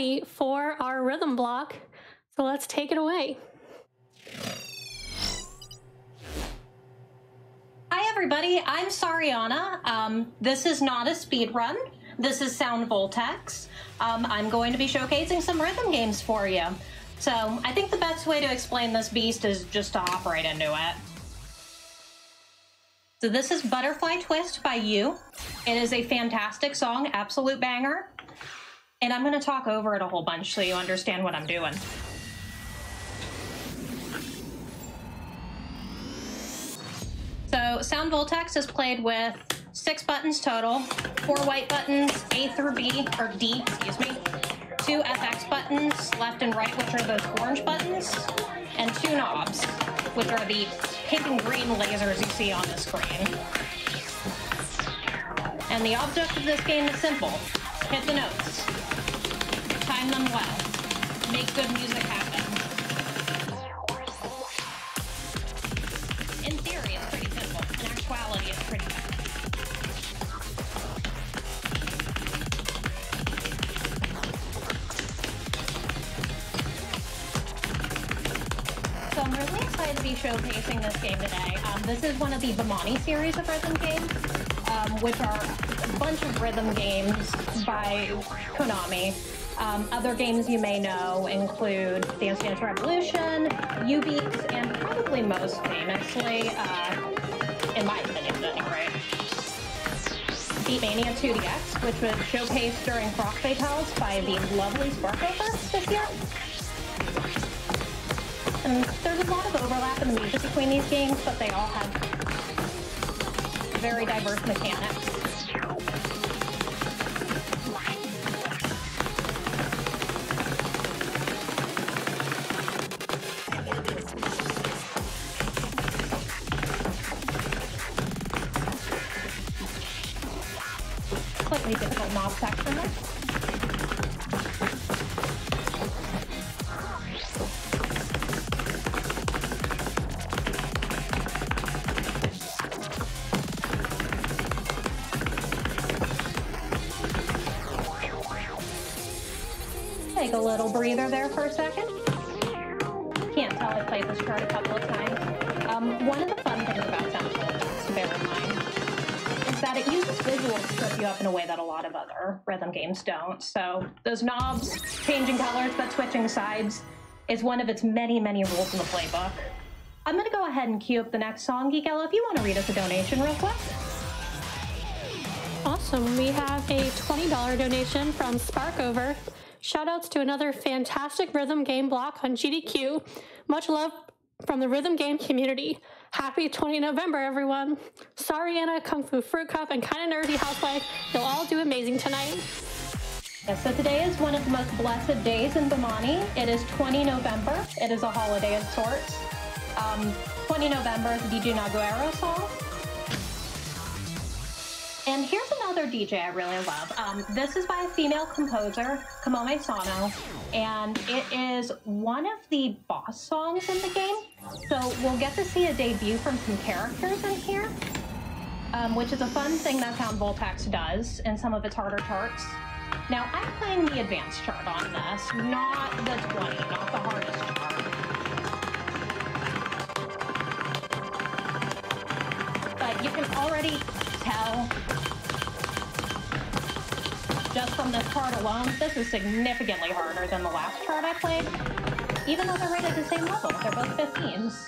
ready for our rhythm block. So let's take it away. Hi everybody, I'm Sorryanna. This is not a speed run. This is Sound Voltex. I'm going to be showcasing some rhythm games for you. So I think the best way to explain this beast is just to hop right into it. So this is Butterfly Twist by You. It is a fantastic song, absolute banger. And I'm going to talk over it a whole bunch so you understand what I'm doing. So Sound Voltex is played with 6 buttons total, 4 white buttons, A through B, or D, excuse me, 2 FX buttons, left and right, which are those orange buttons, and 2 knobs, which are the pink and green lasers you see on the screen. And the object of this game is simple. Hit the notes. Time them well. Make good music happen. In theory, it's pretty simple. In actuality, it's pretty simple. So I'm really excited to be showcasing this game today. This is one of the Bamani series of rhythm games, which are a bunch of rhythm games by Konami. Other games you may know include Dance Dance Revolution, U-Beats, and probably most famously, in my opinion at any rate, Beatmania 2DX, which was showcased during Frost Fatales by the lovely Sparkover this year. And there's a lot of overlap in the music between these games, but they all have very diverse mechanics. Slightly difficult knob section there. Take a little breather there for a second. Can't tell, I played this chart a couple of times. One of the fun things about Sound Voltex, to bear in mind, is that it uses visuals to trip you up in a way that a lot of other rhythm games don't. So those knobs, changing colors but switching sides, is one of its many, many rules in the playbook. I'm going to go ahead and cue up the next song. Geekella, if you want to read us a donation real quick. Awesome. We have a $20 donation from Sparkover. Shoutouts to another fantastic rhythm game block on GDQ. Much love from the rhythm game community. Happy 20 November, everyone. Sorryanna, Kungfufruitcup, and Kinda Nerdy Housewife, you'll all do amazing tonight. Yes, so today is one of the most blessed days in Bamani. It is 20 November. It is a holiday of sorts. 20 November is the DJ Naguero song. And here's another DJ I really love. This is by a female composer, Kamome Sano, and it is one of the boss songs in the game. So we'll get to see a debut from some characters in here, which is a fun thing that Sound Voltex does in some of its harder charts. Now, I'm playing the advanced chart on this, not the 20, not the hardest chart. But you can already tell, just from this chart alone, this is significantly harder than the last chart I played, even though they're rated the same level. They're both 15s.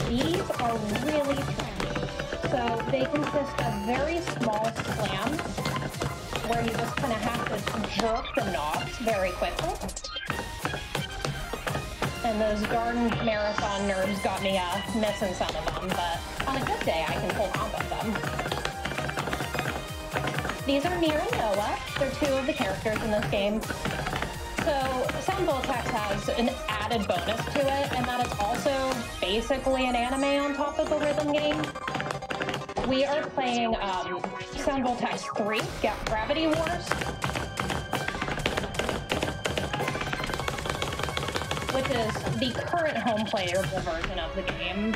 These are really tricky. So they consist of very small slams where you just kind of have to jerk the knobs very quickly. And those darn marathon nerds got me missing some of them, but on a good day I can hold on with them. These are Mir and Noah. They're two of the characters in this game. So Sound Voltex has an added bonus to it, and that it's also basically an anime on top of a rhythm game. We are playing Sound Voltex 3, Gravity Wars, which is the current home playable version of the game.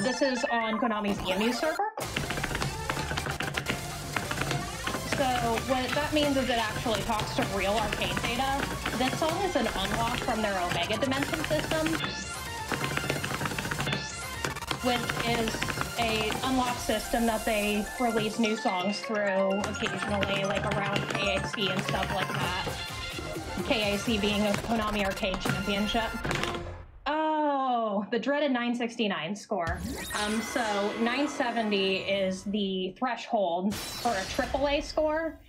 This is on Konami's EMU server. So what that means is it actually talks to real arcade data. This song is an unlock from their Omega Dimension system, which is a unlock system that they release new songs through occasionally, like around KAC and stuff like that. KAC being a Konami Arcade Championship. Oh, the dreaded 969 score. So 970 is the threshold for a AAA score,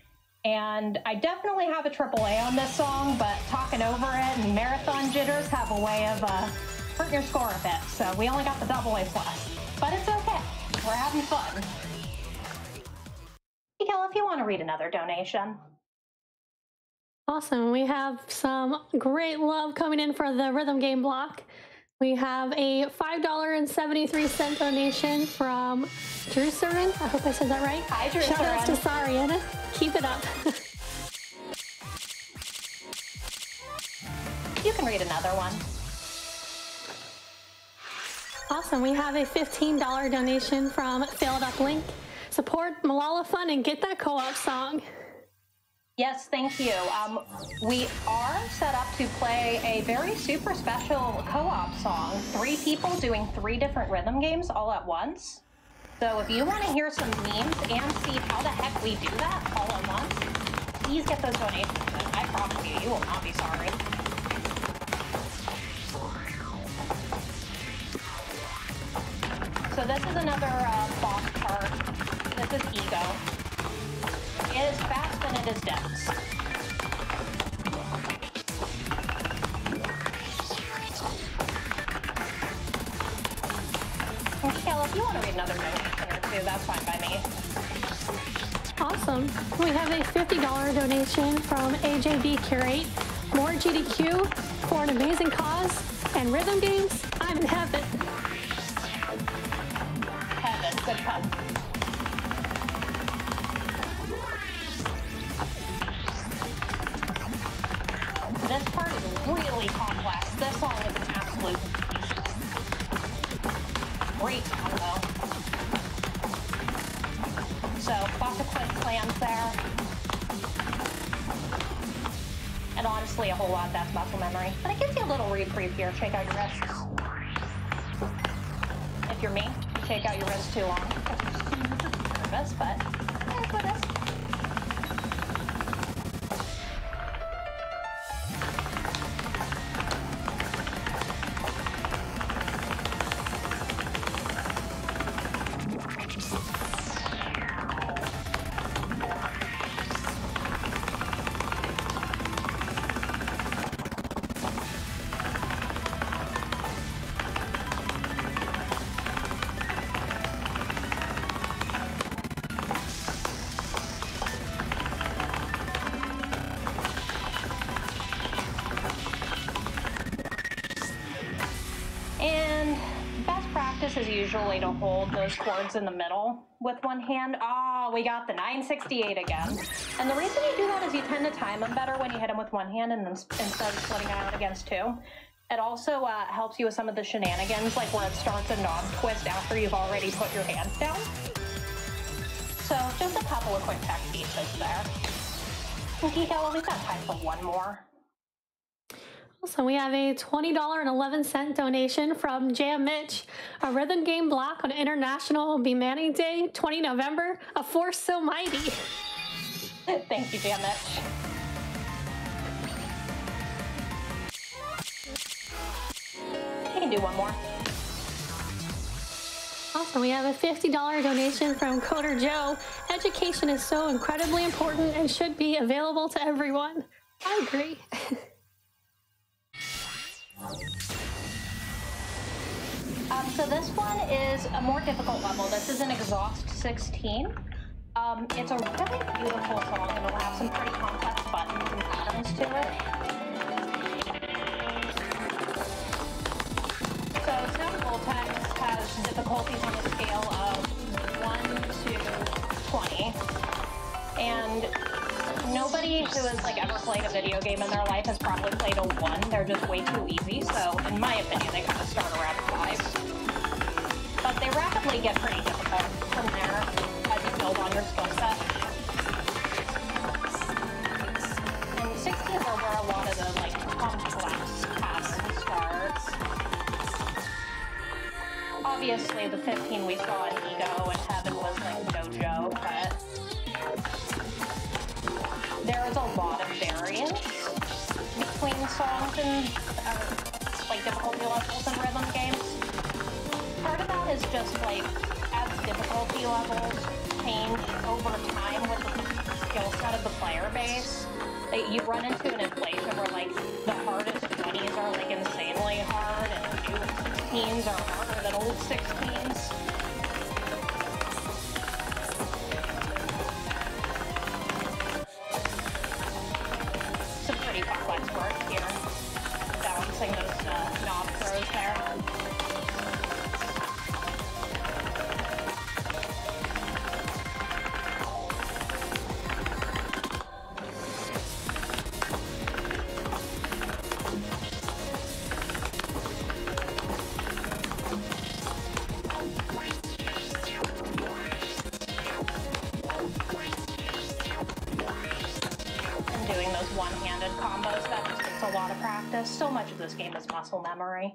and I definitely have a AAA on this song, but talking over it and marathon jitters have a way of hurting your score a bit, so we only got the AA+. But it's okay. We're having fun. Geekella, if you want to read another donation. Awesome. We have some great love coming in for the rhythm game block. We have a $5.73 donation from Drew Surin. I hope I said that right. Hi, Drew. Shout out to sorryanna. Keep it up. You can read another one. Awesome. We have a $15 donation from Failed Up Link. Support Malala Fun and get that co-op song. Yes, thank you. We are set up to play a very super special co-op song. 3 people doing 3 different rhythm games all at once. So if you want to hear some memes and see how the heck we do that all at once, please get those donations in. I promise you, you will not be sorry. So this is another boss part. This is Ego. It is fast and it is dense. Geekella, if you want to read another donation or 2, that's fine by me. Awesome. We have a $50 donation from AJB Curate. More GDQ for an amazing cause and rhythm games. I'm in heaven. Heaven, good pun. This part is really complex. This song is an absolute beast. Great combo. So, lots of quick slams there. And honestly, a whole lot of that's muscle memory. But it gives you a little reprieve here. Shake out your wrists. If you're me, shake out your wrists too long. Nervous, but that's what it is. Is usually to hold those chords in the middle with one hand. Oh, we got the 968 again. And the reason you do that is you tend to time them better when you hit them with one hand and then instead of splitting it out against 2. It also helps you with some of the shenanigans, like where it starts a knob twist after you've already put your hands down. So just a couple of quick tech pieces there. Geekella, we've got time for one more. So we have a $20.11 donation from Jam Mitch. A rhythm game block on International Bemanning Day, 20 November. A force so mighty. Thank you, Jam Mitch. You can do one more. Also, we have a $50 donation from Coder Joe. Education is so incredibly important and should be available to everyone. I agree. So this one is a more difficult level. This is an Exhaust 16. It's a really beautiful song, and it'll have some pretty complex buttons and patterns to it. Voltex has difficulties on a scale of 1 to 20, and nobody who has like ever played a video game in their life has probably played a 1. They're just way too easy, so in my opinion, they kind of start around 5. But they rapidly get pretty difficult from there as you build on your skill set. And 60s are where a lot of the like complex tasks start. Obviously, the 15 we saw in Ego and Heaven was like no joke, but there is a lot of variance between songs and like difficulty levels in rhythm games. Part of that is just like as difficulty levels change over time with the skill set of the player base, that you run into an inflation where like the hardest 20s are like insanely hard and new 16s are harder than old 16s. Some pretty complex work here, balancing those knob throws there. One-handed combos, that just takes a lot of practice. So much of this game is muscle memory.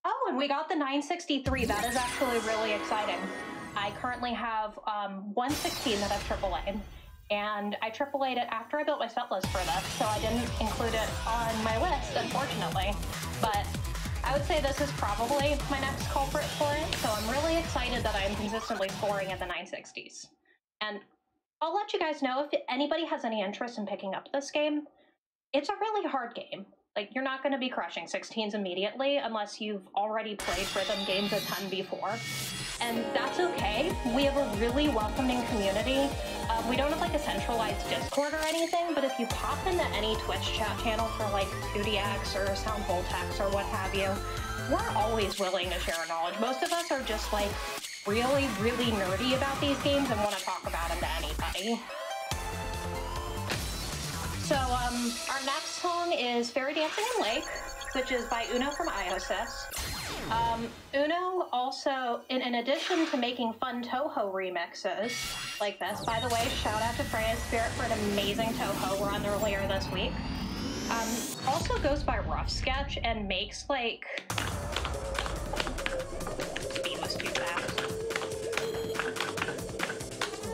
Oh, and we got the 963. That is actually really exciting. I currently have 116 that I've AAA'd, and I AAA'd it after I built my set list for this, so I didn't include it on my list, unfortunately. But I would say this is probably my next culprit for it, so I'm really excited that I'm consistently scoring in the 960s. And I'll let you guys know if anybody has any interest in picking up this game. It's a really hard game. Like, you're not going to be crushing 16s immediately unless you've already played rhythm games a ton before. And that's okay. We have a really welcoming community. We don't have like a centralized Discord or anything, but if you pop into any Twitch chat channel for like 2DX or Sound Voltex or what have you, we're always willing to share knowledge. Most of us are just like really, really nerdy about these games and want to talk about them to anybody. So, our next song is Fairy Dancing in Lake, which is by Uno from Iosys. Uno also, in addition to making fun Toho remixes like this, by the way, shout out to Freya's Spirit for an amazing Toho run earlier this week, also goes by Rough Sketch and makes like... Speed was too fast.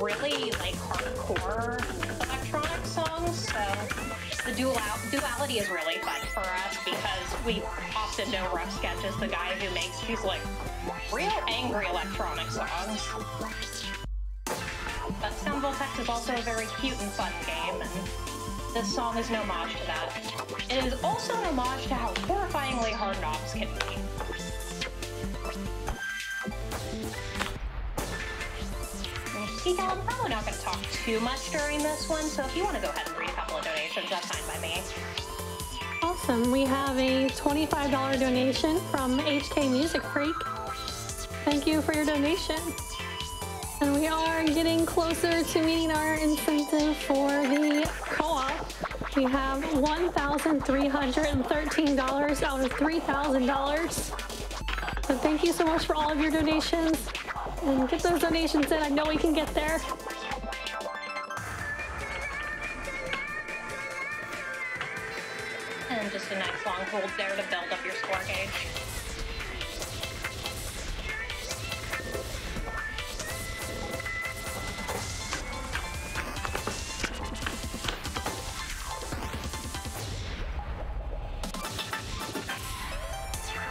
Really like hardcore electronic songs, so the duality is really fun for us because we often know Rough Sketch is the guy who makes these like real angry electronic songs. But Sound Voltex is also a very cute and fun game, and this song is an homage to that. It is also an homage to how horrifyingly hard knobs can be. Geekella, I'm probably not going to talk too much during this one, so if you want to go ahead and read a couple of donations, that's fine by me. Awesome. We have a $25 donation from HK Music Freak. Thank you for your donation. And we are getting closer to meeting our incentive for the co-op. We have $1,313 out of $3,000. So thank you so much for all of your donations. And get those donations in. I know we can get there. And just a nice long hold there to build up your score gauge.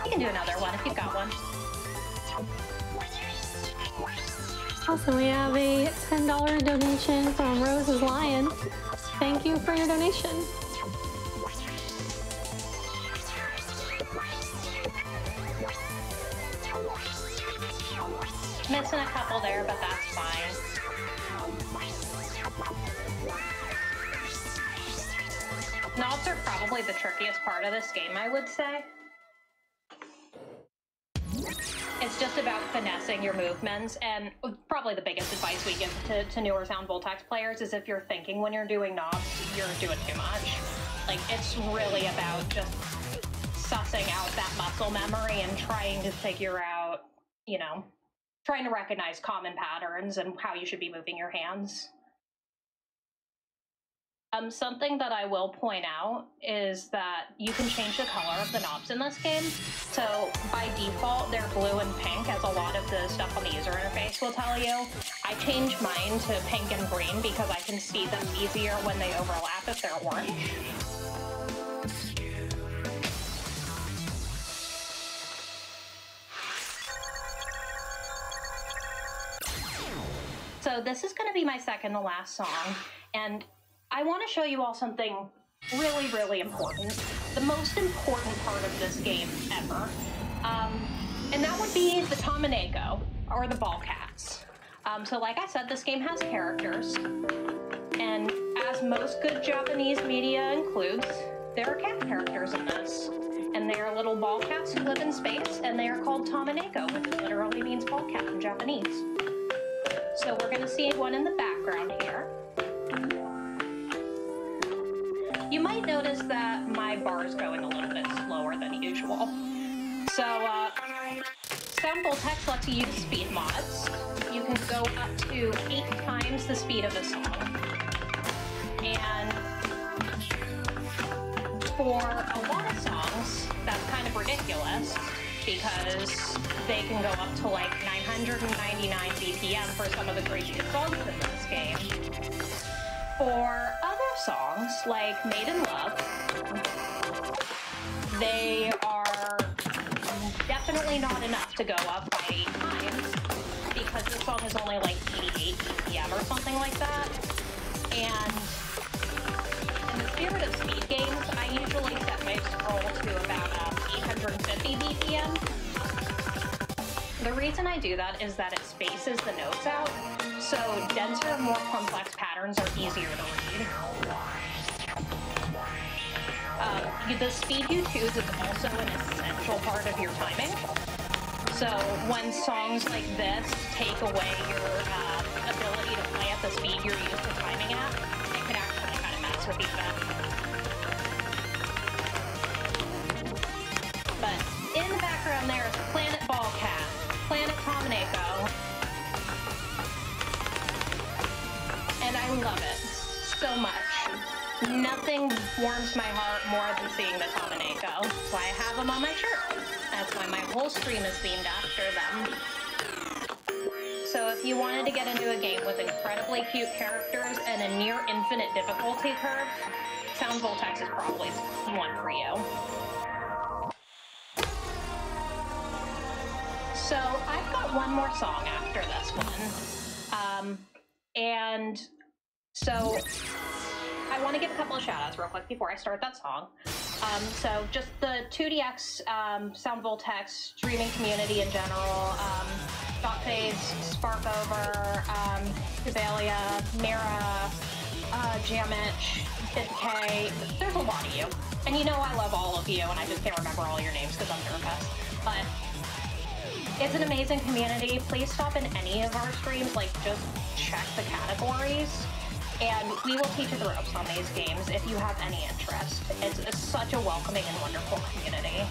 You can do another one if you've got one. Also, we have a $10 donation from Rose's Lion. Thank you for your donation. Missing a couple there, but that's fine. Knobs are probably the trickiest part of this game, I would say. It's just about finessing your movements, and probably the biggest advice we give to newer Sound Voltex players is if you're thinking when you're doing knobs, you're doing too much. Like, it's really about just sussing out that muscle memory and trying to figure out, you know, trying to recognize common patterns and how you should be moving your hands. Something that I will point out is that you can change the color of the knobs in this game. So by default, they're blue and pink, as a lot of the stuff on the user interface will tell you. I changed mine to pink and green because I can see them easier when they overlap if they're orange. So this is going to be my second to last song, and I want to show you all something really, really important. The most important part of this game ever. And that would be the Tomaneko, or the ball cats. So like I said, this game has characters. And as most good Japanese media includes, there are cat characters in this. And they are little ball cats who live in space, and they are called Tomaneko, which literally means ball cat in Japanese. So we're going to see one in the background here. You might notice that my bar is going a little bit slower than usual. So, Sound Voltex lets you use speed mods. You can go up to 8 times the speed of a song. And for a lot of songs, that's kind of ridiculous because they can go up to like 999 BPM for some of the craziest songs in this game. For other songs, like Made in Love, they are definitely not enough to go up by 8 times, because this song is only like 88 BPM or something like that. And in the spirit of speed games, I usually set my scroll to about 850 BPM. The reason I do that is that it spaces the notes out, so denser, more complex patterns are easier to read. The speed you choose is also an essential part of your timing. So when songs like this take away your ability to play at the speed you're used to timing at, it can actually kind of mess with you then. But in the background there is Planet Ballcat, Planet Tomaneko, and I love it so much. Nothing warms my heart more than seeing the Tomaneko. That's why I have them on my shirt. That's why my whole stream is themed after them. So if you wanted to get into a game with incredibly cute characters and a near infinite difficulty curve, Sound Voltex is probably one for you. So I've got one more song after this one. And so I want to give a couple of shout outs real quick before I start that song. So just the 2DX Sound Voltex streaming community in general, Dotphase, Sparkover, Kazalia, Mira, Jamich, BitK, there's a lot of you. And you know I love all of you, and I just can't remember all your names because I'm nervous. But it's an amazing community. Please stop in any of our streams, like just check the categories. And we will teach you the ropes on these games if you have any interest. It's such a welcoming and wonderful community.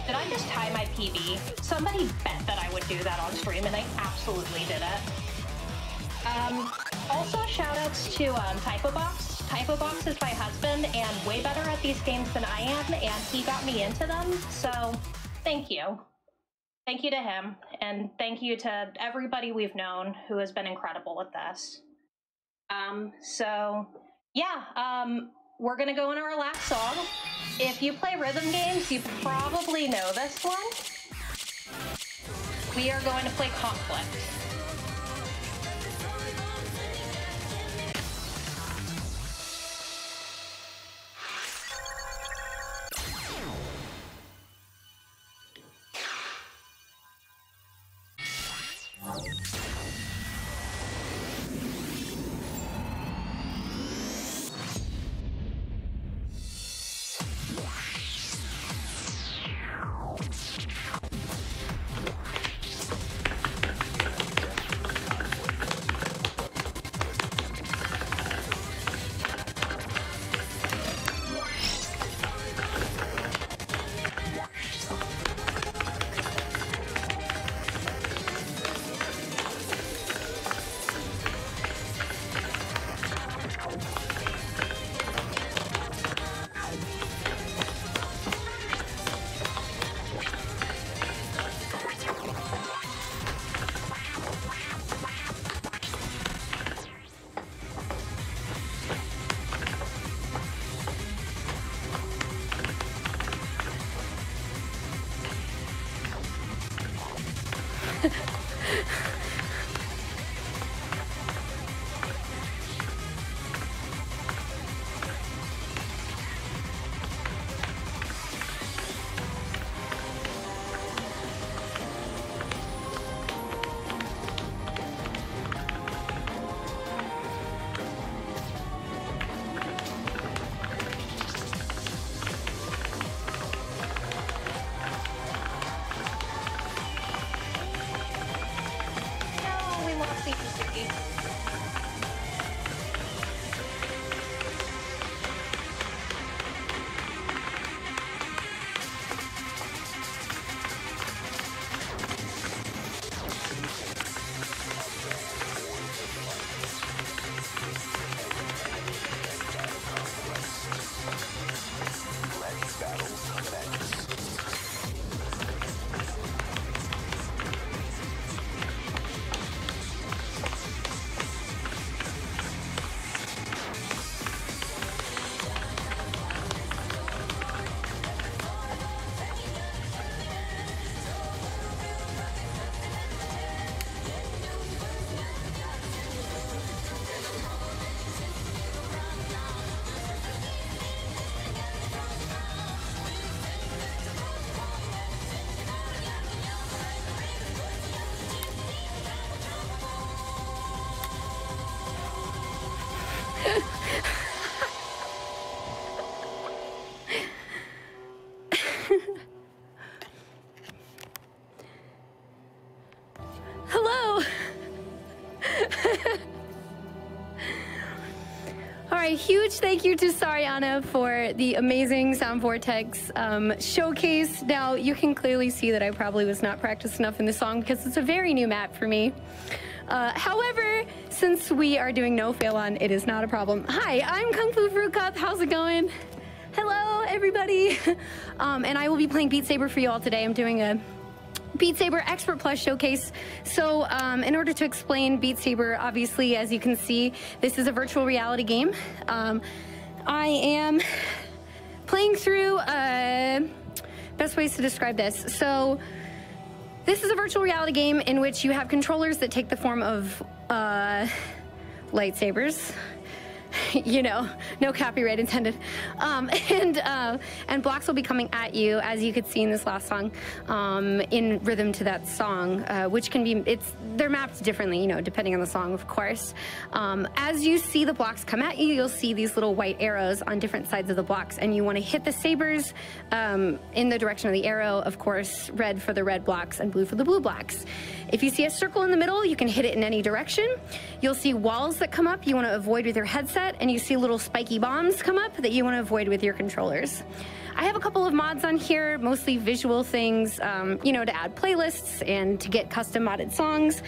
Did I just tie my PB? Somebody bet that I would do that on stream, and I absolutely did it. Also, shout-outs to Typobox. Typobox is my husband, and way better at these games than I am, and he got me into them, so thank you. Thank you to him, and thank you to everybody we've known who has been incredible with this. We're gonna go in our last song. If you play rhythm games, you probably know this one. We are going to play Conflict. Hello. All right, huge thank you to Sorryanna for the amazing Sound Vortex showcase. Now, you can clearly see that I probably was not practiced enough in this song because it's a very new map for me. However, since we are doing no fail on, it is not a problem. Hi, I'm Kungfufruitcup. How's it going? Hello, everybody. And I will be playing Beat Saber for you all today. I'm doing a Beat Saber Expert Plus showcase. So in order to explain Beat Saber, obviously, as you can see, this is a virtual reality game. I am playing through, best ways to describe this. So this is a virtual reality game in which you have controllers that take the form of lightsabers. You know, no copyright intended. And blocks will be coming at you, as you could see in this last song, in rhythm to that song, which can be, they're mapped differently, you know, depending on the song, of course. As you see the blocks come at you, you'll see these little white arrows on different sides of the blocks, and you want to hit the sabers in the direction of the arrow, of course, red for the red blocks and blue for the blue blocks. If you see a circle in the middle, you can hit it in any direction. You'll see walls that come up you want to avoid with your headset, and you see little spiky bombs come up that you want to avoid with your controllers. I have a couple of mods on here, mostly visual things, you know, to add playlists and to get custom modded songs,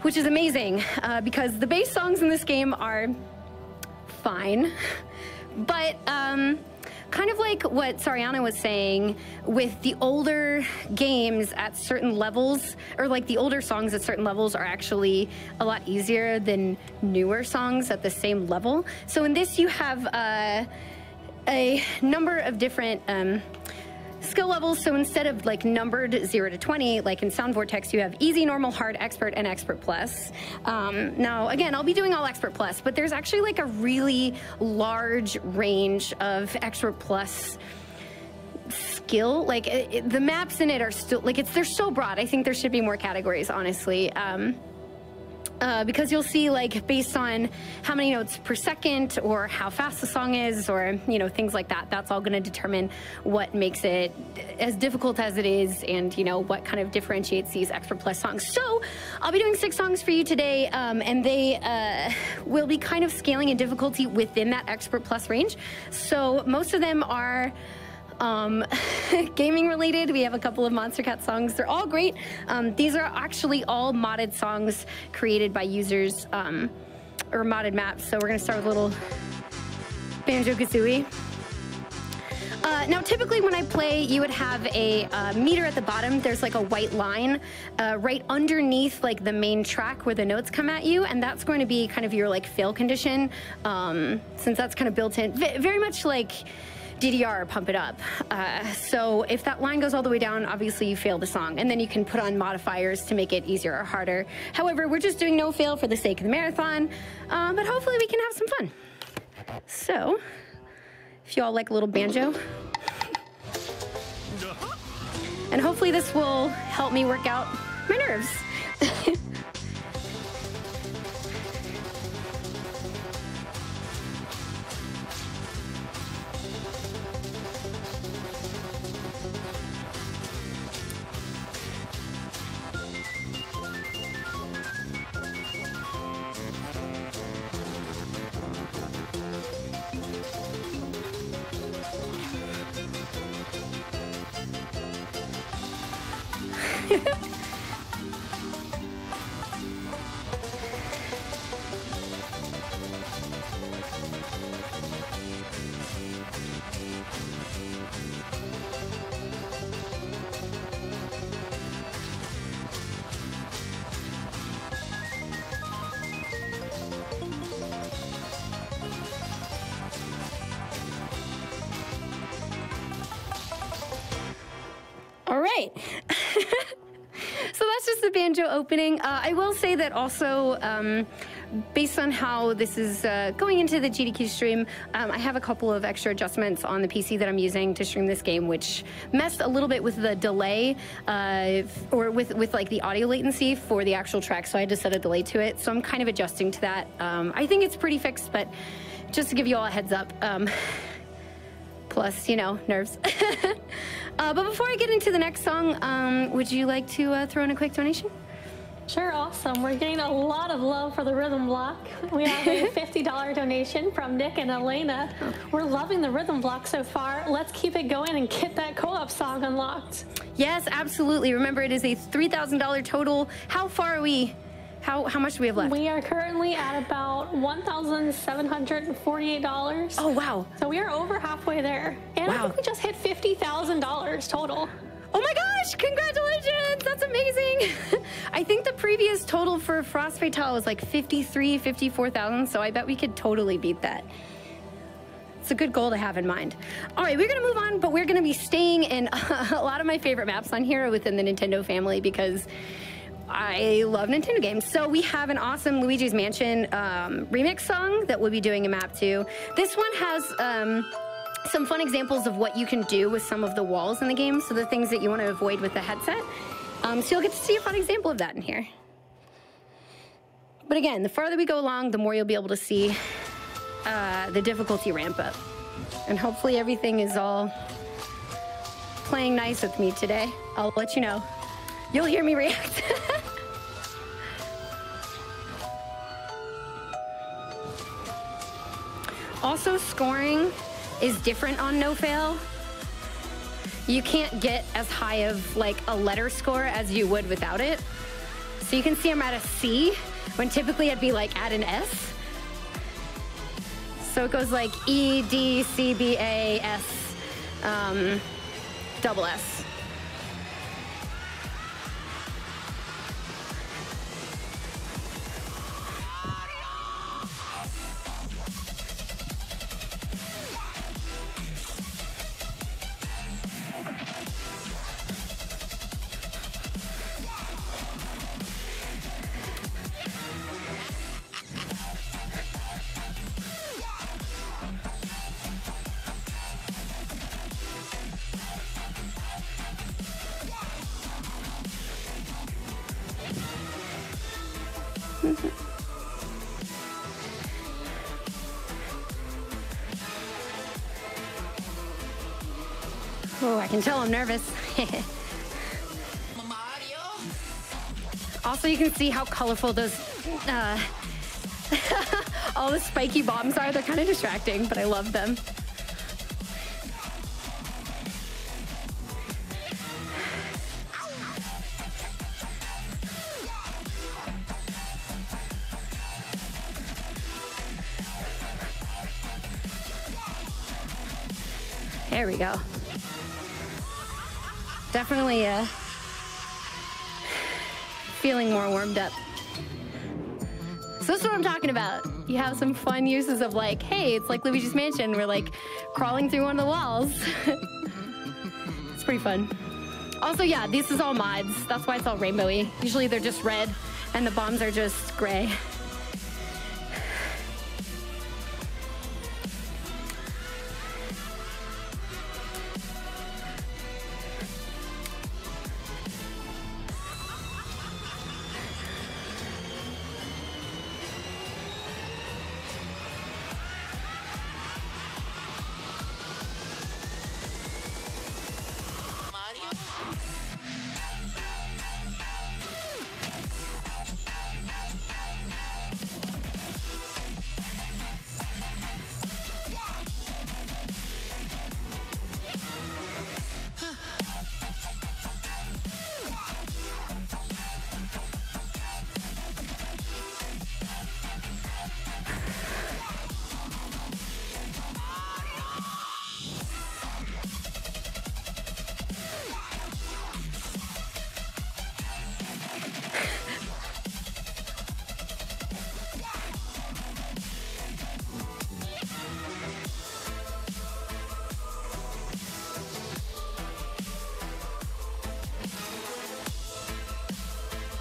which is amazing because the base songs in this game are fine, but kind of like what Sorryanna was saying, with the older games at certain levels, or like the older songs at certain levels are actually a lot easier than newer songs at the same level. So in this you have a number of different skill levels. So instead of like numbered 0 to 20, like in Sound Vortex, you have easy, normal, hard, expert, and expert plus. Now, again, I'll be doing all expert plus, but there's actually like a really large range of expert plus skill. Like the maps in it are still, like they're so broad. I think there should be more categories, honestly. Because you'll see, like, based on how many notes per second or how fast the song is, or, you know, things like that, that's all going to determine what makes it as difficult as it is, and, you know, what kind of differentiates these Expert Plus songs. So I'll be doing 6 songs for you today, and they will be kind of scaling in difficulty within that Expert Plus range. So most of them are gaming related. We have a couple of Monster Cat songs. They're all great. These are actually all modded songs created by users, or modded maps. So we're gonna start with a little Banjo-Kazooie. Now, typically when I play, you would have a meter at the bottom. There's like a white line right underneath like the main track where the notes come at you, and that's going to be kind of your like fail condition, since that's kind of built in, very much like DDR, pump it up. So if that line goes all the way down, obviously you fail the song, and then you can put on modifiers to make it easier or harder. However, we're just doing no fail for the sake of the marathon, but hopefully we can have some fun. So, if you all like a little banjo, and hopefully this will help me work out my nerves. All right. So that's just the banjo opening. I will say that also, based on how this is going into the GDQ stream, I have a couple of extra adjustments on the PC that I'm using to stream this game, which messed a little bit with the delay, or with like the audio latency for the actual track, so I had to set a delay to it. So I'm kind of adjusting to that. I think it's pretty fixed, but just to give you all a heads up, plus, you know, nerves. But before I get into the next song, would you like to throw in a quick donation? Sure, awesome. We're getting a lot of love for the rhythm block. We have a $50 donation from Nick and Elena. We're loving the rhythm block so far. Let's keep it going and get that co-op song unlocked. Yes, absolutely. Remember, it is a $3,000 total. How far are we? How much do we have left? We are currently at about $1,748. Oh, wow. So we are over halfway there. And wow. I think we just hit $50,000 total. Oh my gosh, congratulations, that's amazing. I think the previous total for Frost Fatale was like 54,000, so I bet we could totally beat that. It's a good goal to have in mind. All right, we're gonna move on, but we're gonna be staying in a lot of my favorite maps on here within the Nintendo family because I love Nintendo games. So we have an awesome Luigi's Mansion remix song that we'll be doing a map to. This one has some fun examples of what you can do with some of the walls in the game, so the things that you want to avoid with the headset. So you'll get to see a fun example of that in here. But again, the farther we go along, the more you'll be able to see the difficulty ramp up. And hopefully everything is all playing nice with me today. I'll let you know. You'll hear me react. Also, scoring is different on no fail. You can't get as high of like a letter score as you would without it. So you can see I'm at a C when typically I'd be like at an S. So it goes like E, D, C, B, A, S, double S. Oh, I can tell I'm nervous. Also, you can see how colorful those, all the spiky bombs are. They're kind of distracting, but I love them. There we go. Definitely feeling more warmed up. So that's what I'm talking about. You have some fun uses of like, hey, it's like Luigi's Mansion. We're like crawling through one of the walls. It's pretty fun. Also, yeah, this is all mods. That's why it's all rainbowy. Usually they're just red and the bombs are just gray.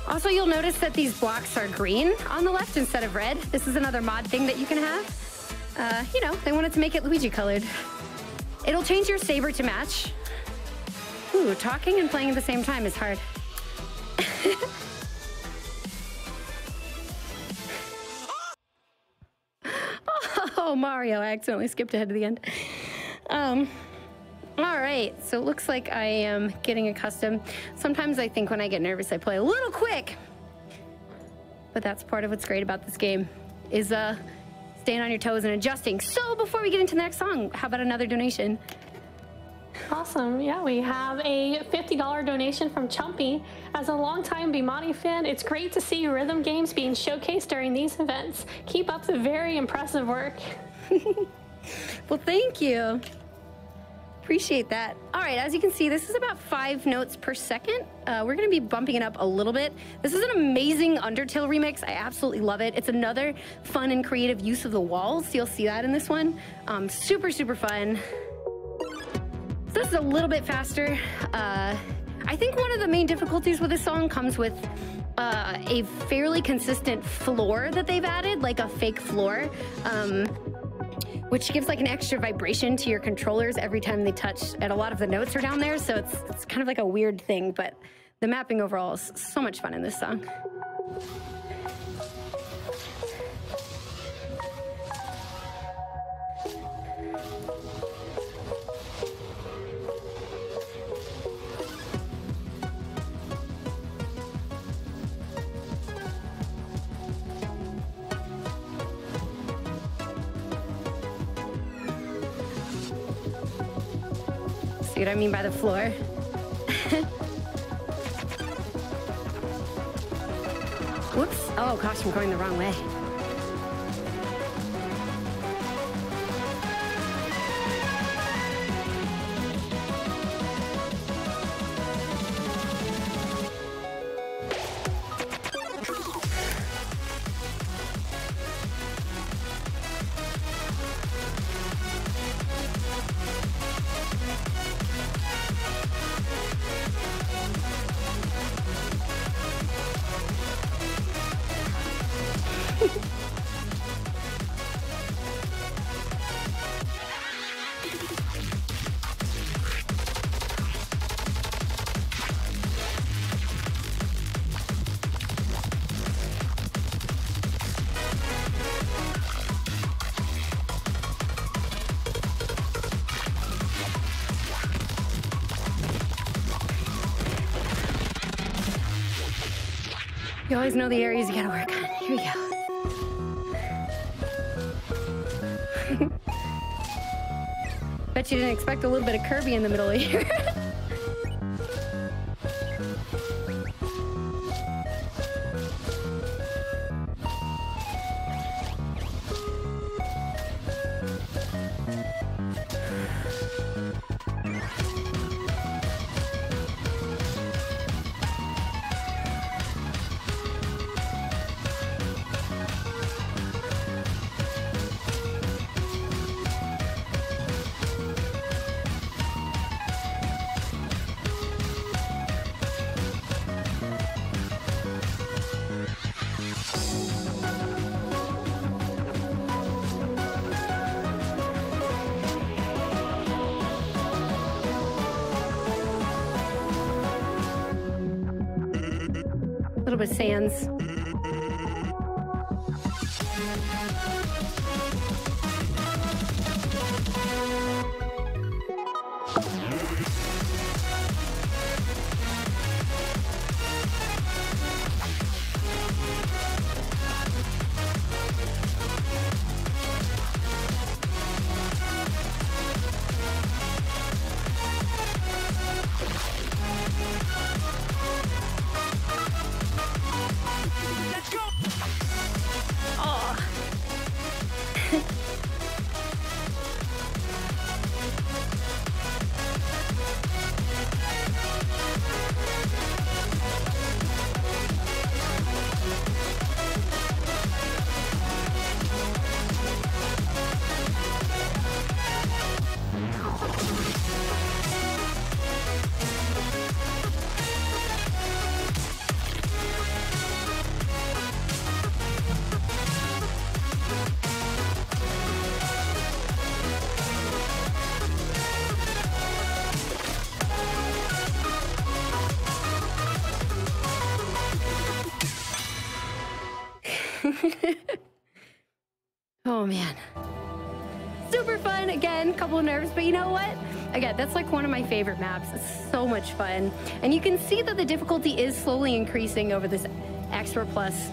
Also, you'll notice that these blocks are green on the left instead of red. This is another mod thing that you can have. You know, they wanted to make it Luigi colored. It'll change your saber to match. Ooh, talking and playing at the same time is hard. Oh, Mario, I accidentally skipped ahead to the end. All right, so it looks like I am getting accustomed. Sometimes I think when I get nervous, I play a little quick. But that's part of what's great about this game, is staying on your toes and adjusting. So before we get into the next song, how about another donation? Awesome. Yeah, we have a $50 donation from Chumpy. As a longtime Bimani fan, it's great to see rhythm games being showcased during these events. Keep up the very impressive work. Well, thank you. Appreciate that. All right, as you can see, this is about 5 notes per second. We're gonna be bumping it up a little bit. This is an amazing Undertale remix. I absolutely love it. It's another fun and creative use of the walls. You'll see that in this one. Super, super fun. So this is a little bit faster. I think one of the main difficulties with this song comes with a fairly consistent floor that they've added, like a fake floor. Which gives like an extra vibration to your controllers every time they touch, and a lot of the notes are down there, so it's kind of like a weird thing, but the mapping overall is so much fun in this song. See what I mean by the floor? Whoops. Oh gosh, I'm going the wrong way. You always know the areas you gotta work on. Here we go. Bet you didn't expect a little bit of Kirby in the middle here. little bit of sands. Oh man. Super fun. Again, couple of nerves, but you know what? Again, that's like one of my favorite maps. It's so much fun. And you can see that the difficulty is slowly increasing over this extra plus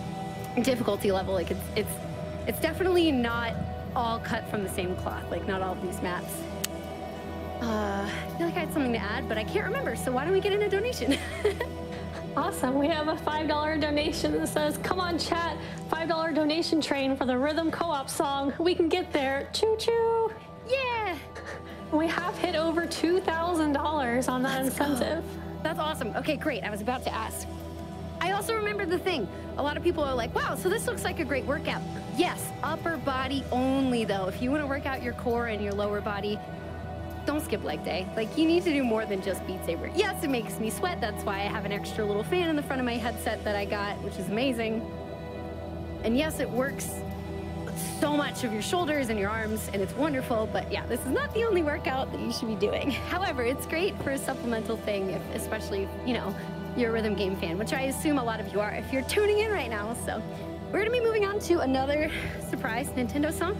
difficulty level. Like it's definitely not all cut from the same cloth, like not all of these maps. I feel like I had something to add, but I can't remember. So why don't we get in a donation? Awesome. We have a $5 donation that says, come on chat, $5 donation train for the Rhythm Co-op song. We can get there. Choo choo. Yeah. We have hit over $2,000 on that incentive. That's awesome. Okay, great. I was about to ask. I also remember the thing. A lot of people are like, wow, so this looks like a great workout. Yes, upper body only though. If you want to work out your core and your lower body, don't skip leg day. Like, you need to do more than just Beat Saber. Yes, it makes me sweat. That's why I have an extra little fan in the front of my headset that I got, which is amazing. And yes, it works so much of your shoulders and your arms, and it's wonderful. But yeah, this is not the only workout that you should be doing. However, it's great for a supplemental thing, especially if, you know, you're a rhythm game fan, which I assume a lot of you are if you're tuning in right now. So we're gonna be moving on to another surprise Nintendo song.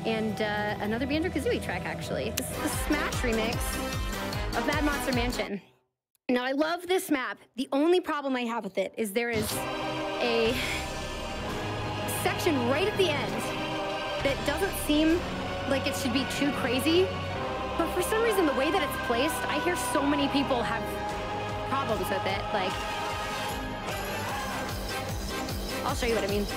And another Banjo-Kazooie track, actually. This is the Smash remix of Mad Monster Mansion. Now, I love this map. The only problem I have with it is there is a section right at the end that doesn't seem like it should be too crazy. But for some reason, the way that it's placed, I hear so many people have problems with it. Like, I'll show you what I mean.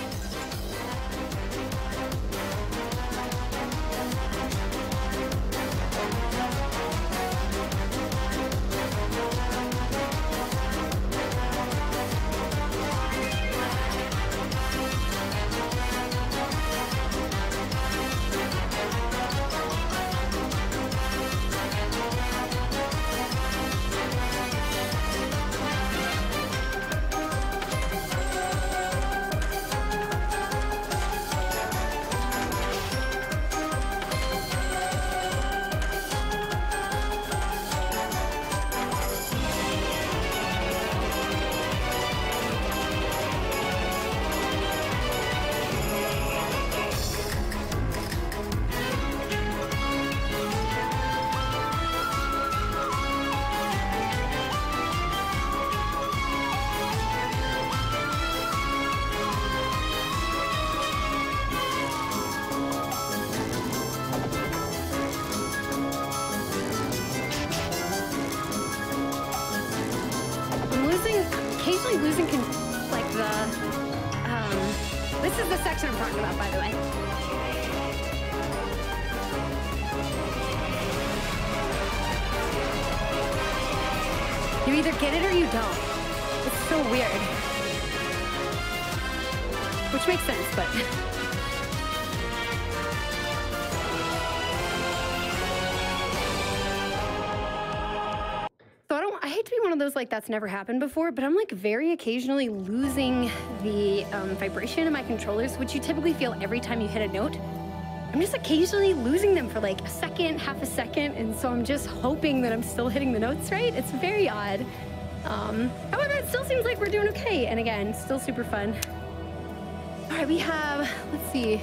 This is the section I'm talking about, by the way. You either get it or you don't. It's so weird. Which makes sense, but... I hate to be one of those, like, that's never happened before, but I'm, like, very occasionally losing the vibration in my controllers, which you typically feel every time you hit a note. I'm just occasionally losing them for, like, a second, half a second, and so I'm just hoping that I'm still hitting the notes right. It's very odd. However, it still seems like we're doing okay. And again, still super fun. All right, we have, let's see,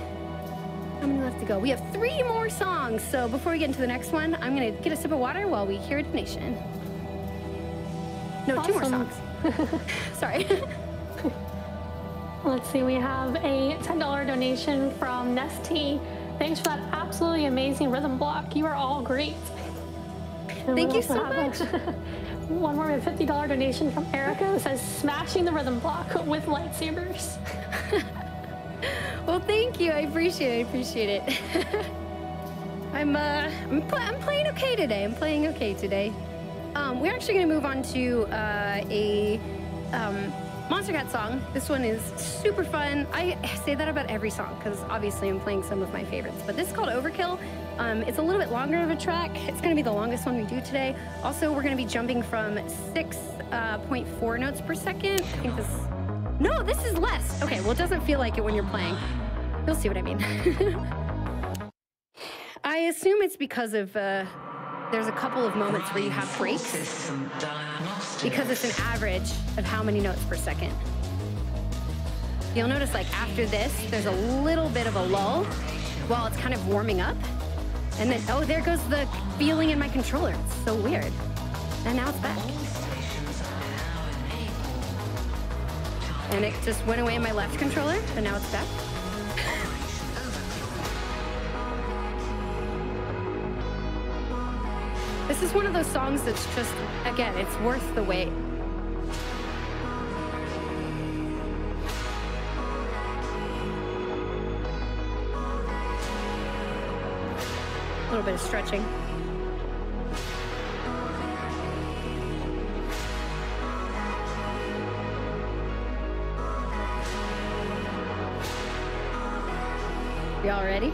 how many left to go? We have 3 more songs. So before we get into the next one, I'm going to get a sip of water while we hear a donation. No, awesome. 2 more songs. Sorry. Let's see, we have a $10 donation from Nesty. Thanks for that absolutely amazing rhythm block. You are all great. And thank you so much. One more, a $50 donation from Erica that says, smashing the rhythm block with lightsabers. Well, thank you. I appreciate it. I'm playing okay today. We're actually going to move on to a Monster Cat song. This one is super fun. I say that about every song because obviously I'm playing some of my favorites, but this is called Overkill. It's a little bit longer of a track. It's going to be the longest one we do today. Also, we're going to be jumping from 6.4 notes per second. I think no, this is less. Okay, well, it doesn't feel like it when you're playing. You'll see what I mean. I assume it's because of there's a couple of moments where you have breaks because it's an average of how many notes per second. You'll notice like after this, there's a little bit of a lull while it's kind of warming up. And then, oh, there goes the feeling in my controller. It's so weird. And now it's back. And it just went away in my left controller, and now it's back. This is one of those songs that's just, again, it's worth the wait. A little bit of stretching. Y'all ready?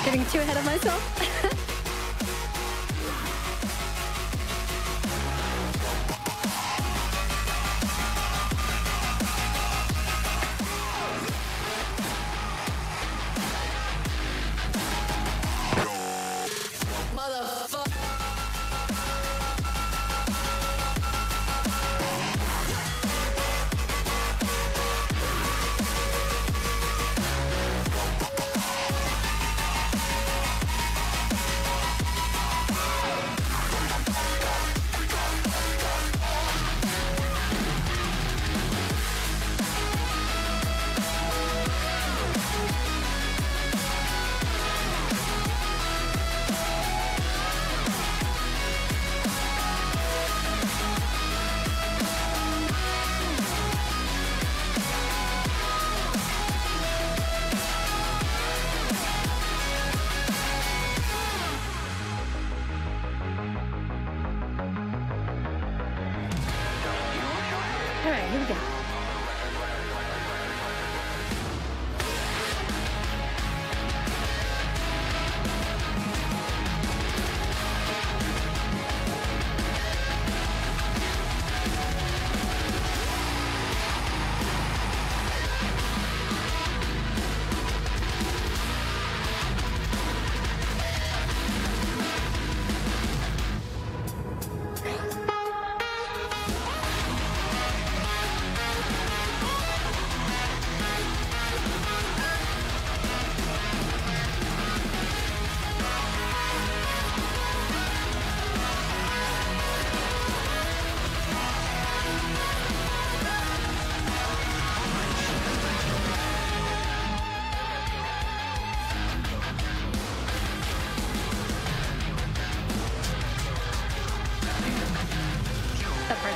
Getting too ahead of myself.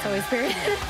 That's always very...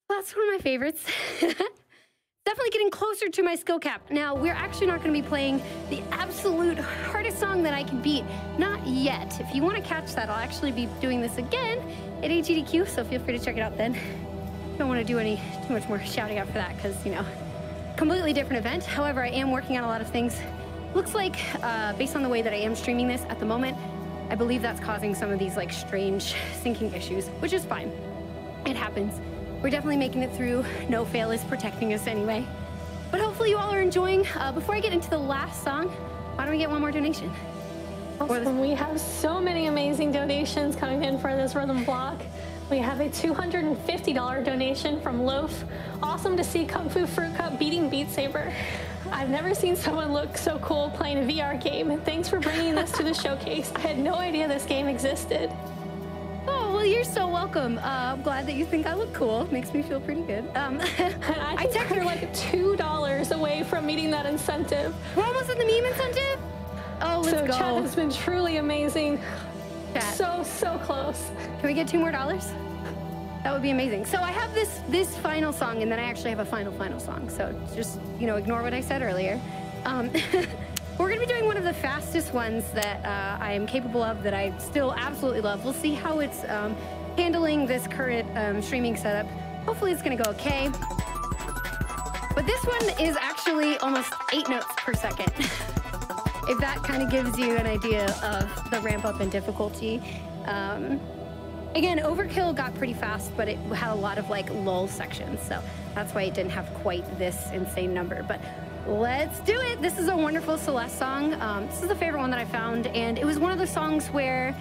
That's one of my favorites. Definitely getting closer to my skill cap. Now, we're actually not going to be playing the absolute hardest song that I can beat. Not yet. If you want to catch that, I'll actually be doing this again at AGDQ, so feel free to check it out then. Don't want to do too much more shouting out for that because, you know, completely different event. However, I am working on a lot of things. Looks like, based on the way that I am streaming this at the moment, I believe that's causing some of these, like, strange syncing issues, which is fine. It happens. We're definitely making it through. No fail is protecting us anyway. But hopefully you all are enjoying. Before I get into the last song, why don't we get one more donation? Awesome. We have so many amazing donations coming in for this rhythm block. We have a $250 donation from Loaf. Awesome to see Kungfufruitcup beating Beat Saber. I've never seen someone look so cool playing a VR game. Thanks for bringing this to the showcase. I had no idea this game existed. Oh, well, you're so welcome. I'm glad that you think I look cool. Makes me feel pretty good. I think we're like $2 away from meeting that incentive. We're almost at the meme incentive? Oh, let's go. Chat has been truly amazing. Chat. So close. Can we get $2 more? That would be amazing. So I have this final song, and then I actually have a final song. So just, you know, ignore what I said earlier. We're going to be doing one of the fastest ones that I am capable of, that I still absolutely love. We'll see how it's handling this current streaming setup. Hopefully it's going to go okay. But this one is actually almost 8 notes per second. If that kind of gives you an idea of the ramp up in difficulty. Again, Overkill got pretty fast, but it had a lot of like lull sections. So that's why it didn't have quite this insane number. But let's do it. This is a wonderful Celeste song. This is the favorite one that I found, and it was one of those songs where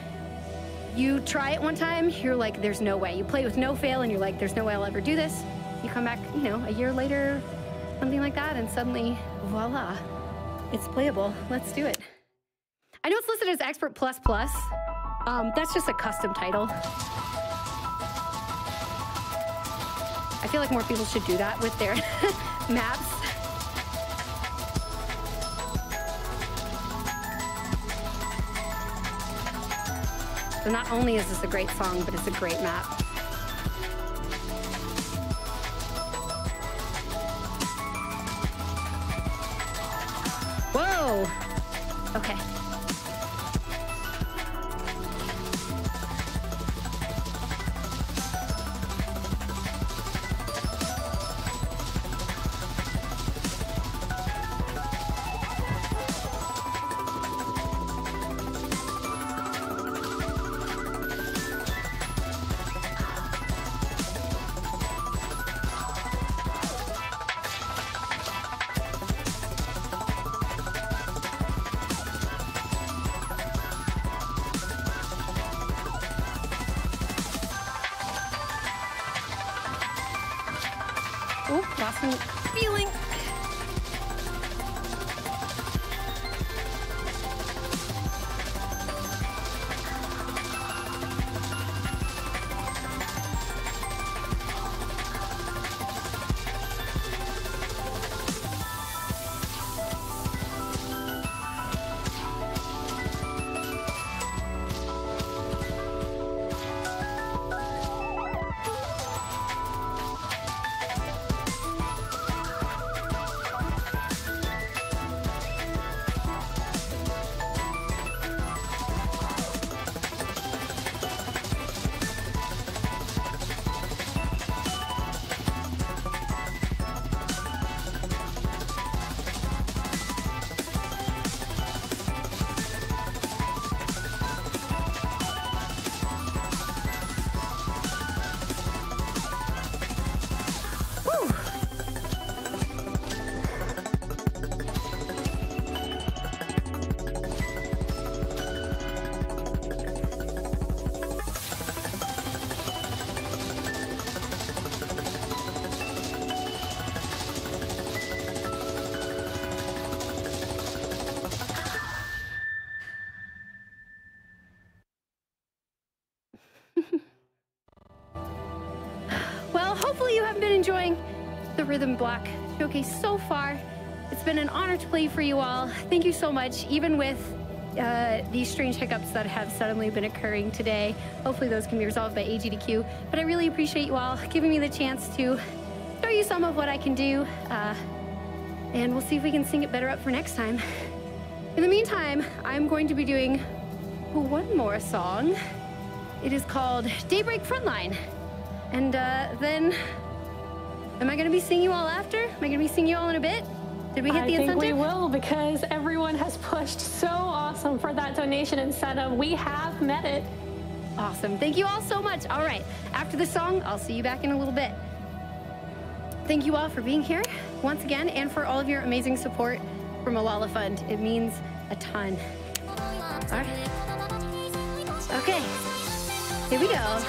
you try it one time, you're like, there's no way. You play with no fail, and you're like, there's no way I'll ever do this. You come back, you know, a year later, something like that, and suddenly, voila, it's playable. Let's do it. I know it's listed as Expert Plus Plus. That's just a custom title. I feel like more people should do that with their maps. So not only is this a great song, but it's a great map. Whoa! Okay. Oh, lost some feeling. have been enjoying the Rhythm Block Showcase so far. It's been an honor to play for you all. Thank you so much, even with these strange hiccups that have suddenly been occurring today. Hopefully those can be resolved by AGDQ. But I really appreciate you all giving me the chance to show you some of what I can do. And we'll see if we can sing it better up for next time. In the meantime, I'm going to be doing one more song. It is called Daybreak Frontline. And then, am I gonna be singing you all after? Am I gonna be singing you all in a bit? Did we hit the incentive? I think we will, because everyone has pushed so awesome for that donation incentive. We have met it. Awesome. Thank you all so much. All right. After the song, I'll see you back in a little bit. Thank you all for being here once again, and for all of your amazing support for Malala Fund. It means a ton. All right. Okay. Here we go.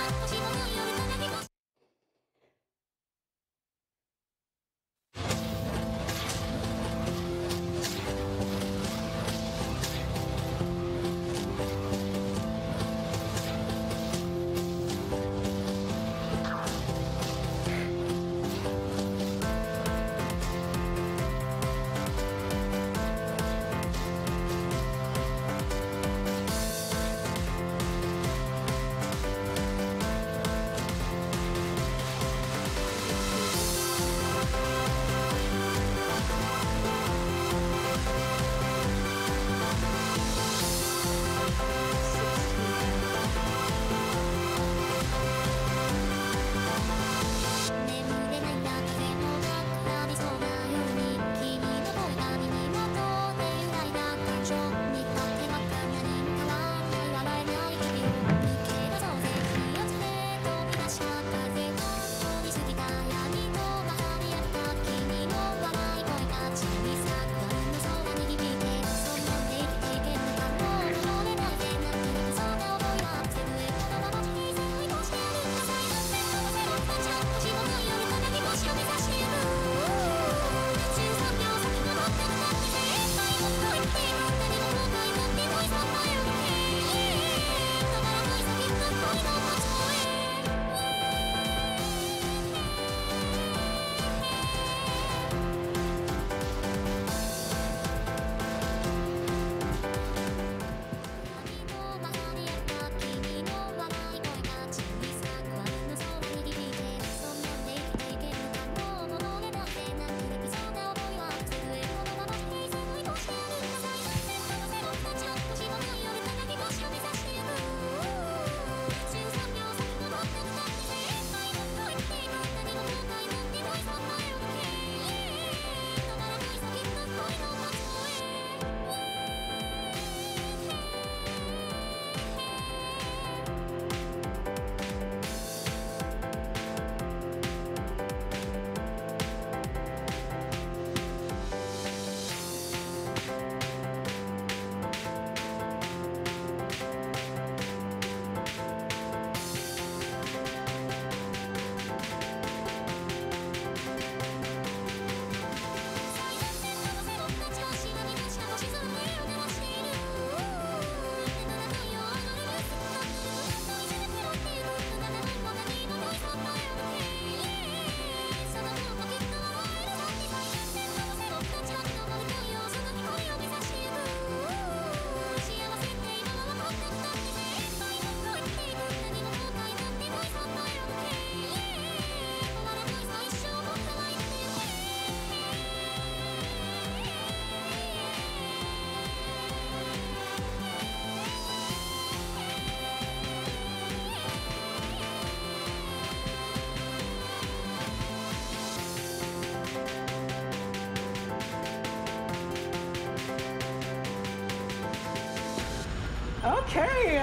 Okay,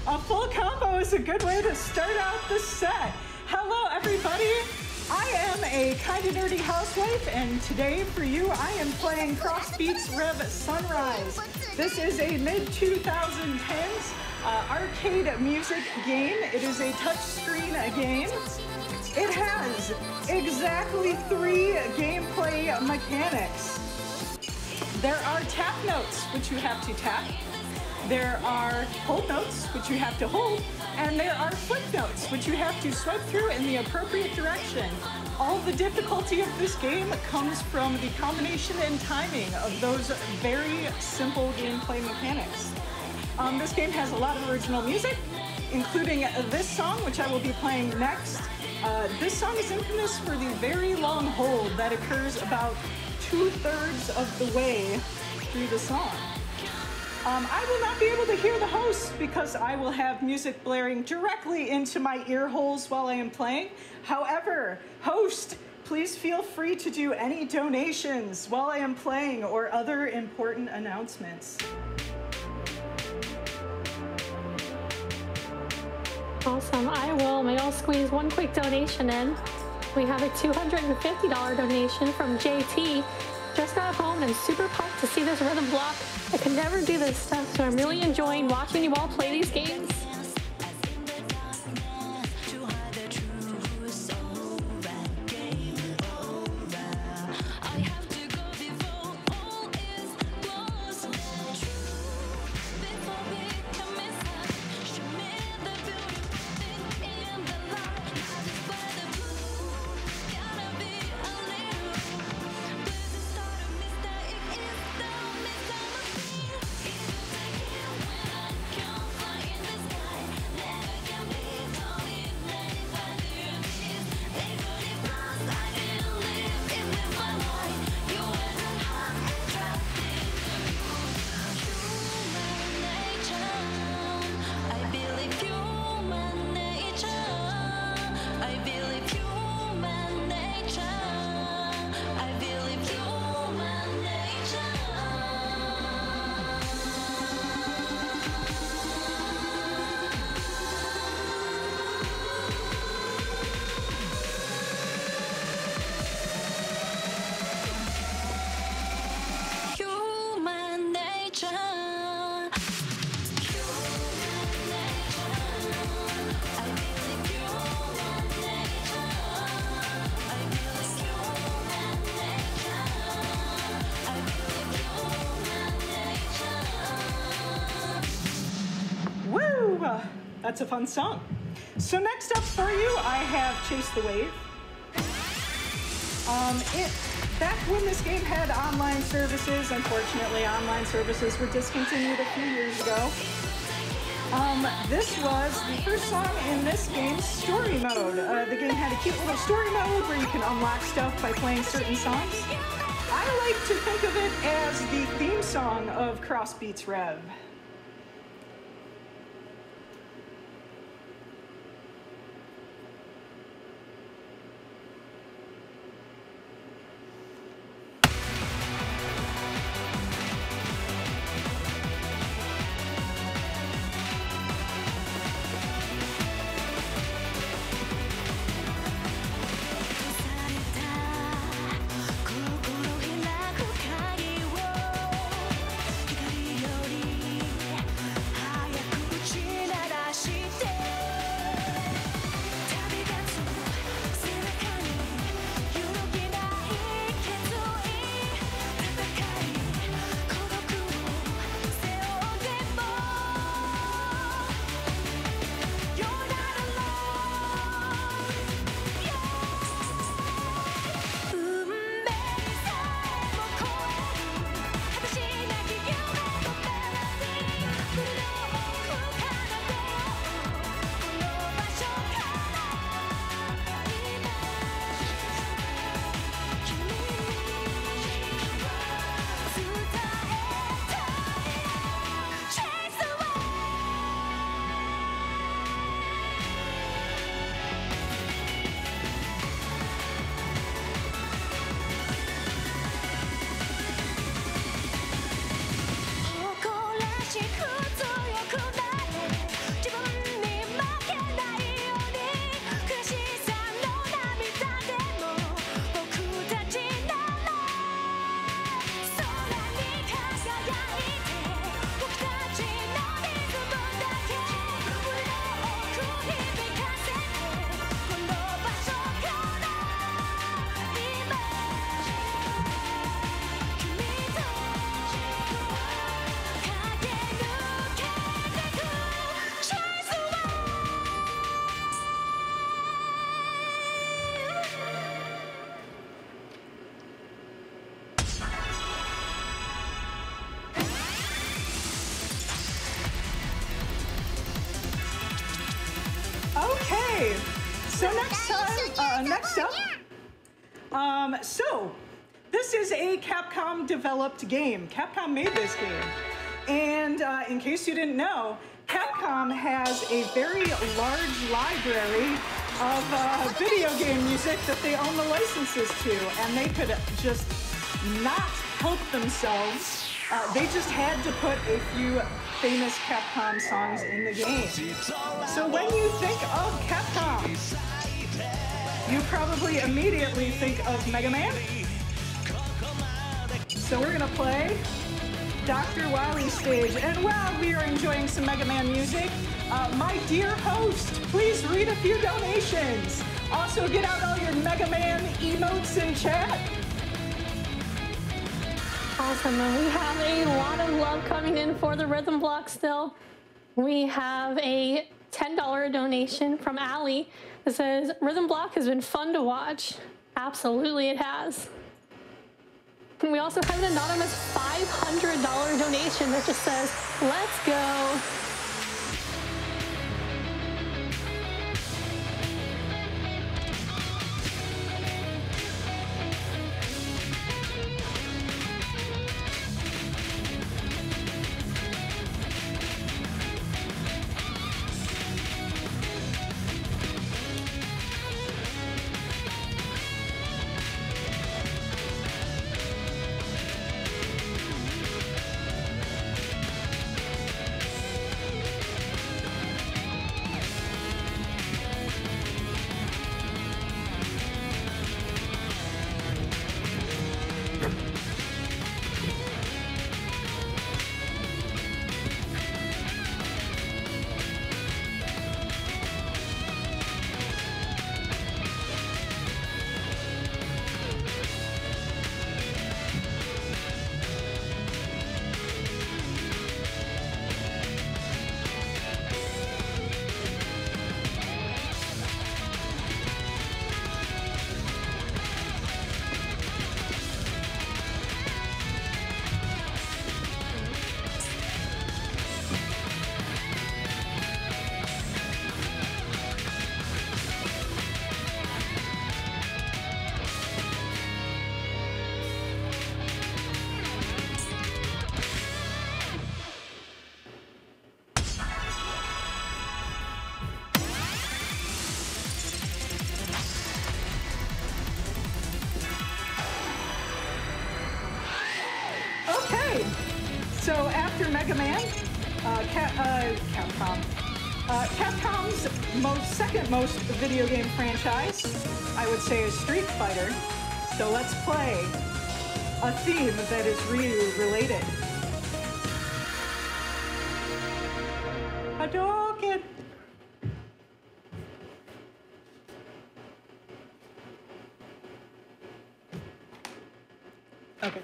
a full combo is a good way to start out the set. Hello, everybody. I am a kinda nerdy housewife, and today for you, I am playing Crossbeats Rev Sunrise. This is a mid-2010s arcade music game. It is a touchscreen game. It has exactly 3 gameplay mechanics. There are tap notes, which you have to tap. There are hold notes, which you have to hold, and there are flip notes, which you have to swipe through in the appropriate direction. All the difficulty of this game comes from the combination and timing of those very simple gameplay mechanics. This game has a lot of original music, including this song, which I will be playing next. This song is infamous for the very long hold that occurs about 2/3 of the way through the song. I will not be able to hear the host because I will have music blaring directly into my ear holes while I am playing. However, host, please feel free to do any donations while I am playing or other important announcements. Awesome. I will. Maybe I'll squeeze one quick donation in. We have a $250 donation from JT. Just got home and super pumped to see this rhythm block. I could never do this stuff, so I'm really enjoying watching you all play these games. That's a fun song. So next up for you, I have Chase the Wave. Back when this game had online services, unfortunately, online services were discontinued a few years ago. This was the first song in this game's story mode. The game had a cute little story mode where you can unlock stuff by playing certain songs. I like to think of it as the theme song of Crossbeats Rev. So next up, so this is a Capcom developed game. Capcom made this game. And in case you didn't know, Capcom has a very large library of video game music that they own the licenses to, and they could just not help themselves. They just had to put a few famous Capcom songs in the game. So when you think of Capcom, you probably immediately think of Mega Man. So we're gonna play Dr. Wily's stage, and while we are enjoying some Mega Man music, my dear host, please read a few donations. Also get out all your Mega Man emotes in chat. Awesome, and we have a lot of love coming in for the rhythm block still. We have a $10 donation from Allie that says, rhythm block has been fun to watch. Absolutely it has. And we also have an anonymous $500 donation that just says, let's go. So after Mega Man, Capcom's second most video game franchise, I would say, is Street Fighter. So let's play a theme that is Ryu related. Hadouken! Okay.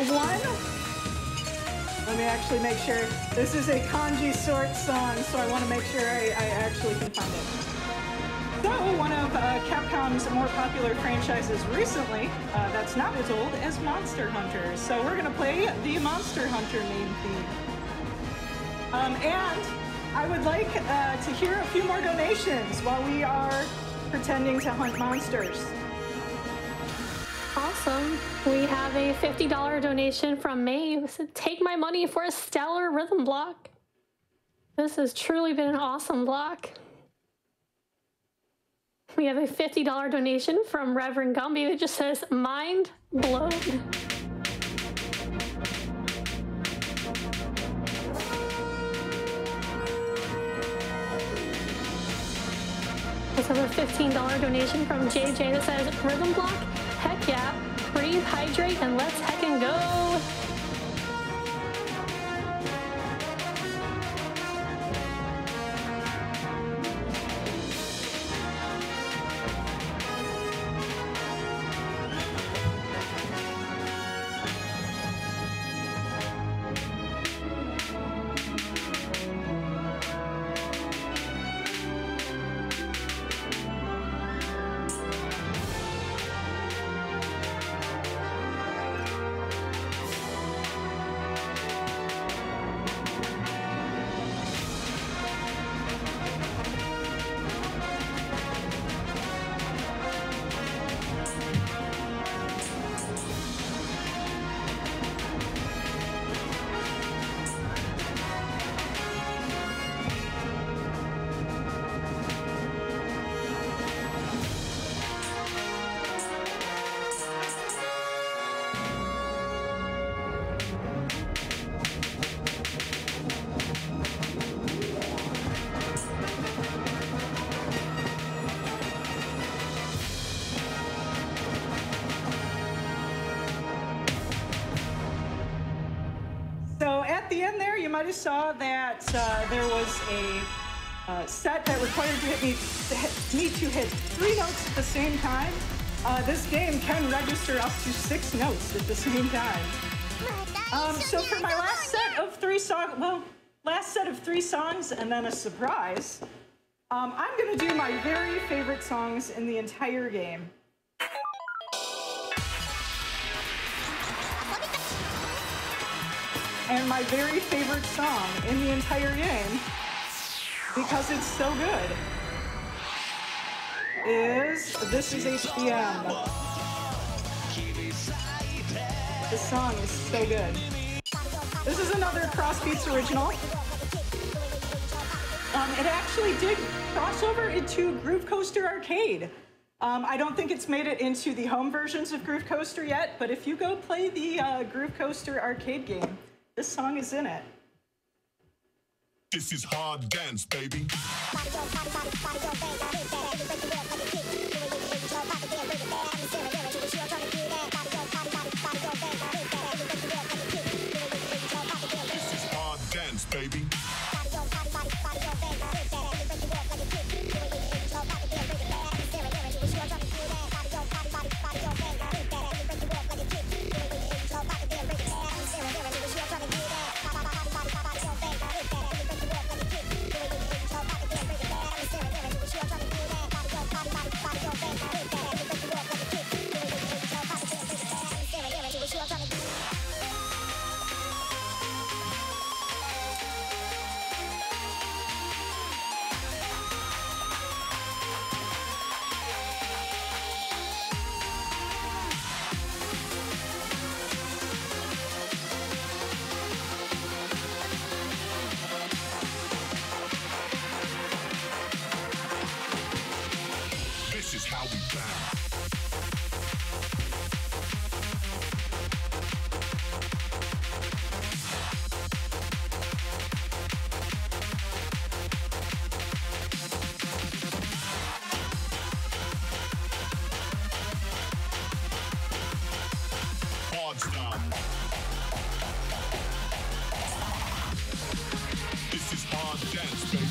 one. Let me actually make sure. This is a kanji sort song, so I want to make sure I actually can find it. So, one of Capcom's more popular franchises recently, that's not as old as Monster Hunter. So we're going to play the Monster Hunter main theme. And I would like to hear a few more donations while we are pretending to hunt monsters. Awesome. We have a $50 donation from May who said, "Take my money for a stellar rhythm block. This has truly been an awesome block." We have a $50 donation from Reverend Gumby that just says, "Mind blown." Let's have a $15 donation from JJ that says, "Rhythm block? Heck yeah. Breathe, hydrate, and let's heckin' go." At the end there, you might have saw that there was a set that required me to hit 3 notes at the same time. This game can register up to 6 notes at the same time. So for my last set of 3 songs and then a surprise, I'm gonna do my very favorite songs in the entire game. And my very favorite song in the entire game, because it's so good, is This Is HBM. This song is so good. This is another Crossbeats original. It actually did cross over into Groove Coaster Arcade. I don't think it's made it into the home versions of Groove Coaster yet, but if you go play the Groove Coaster Arcade game, this song is in it. This is hard dance, baby. This is hard dance, baby. This is how we bounce. Hard style. This is hard dance, baby.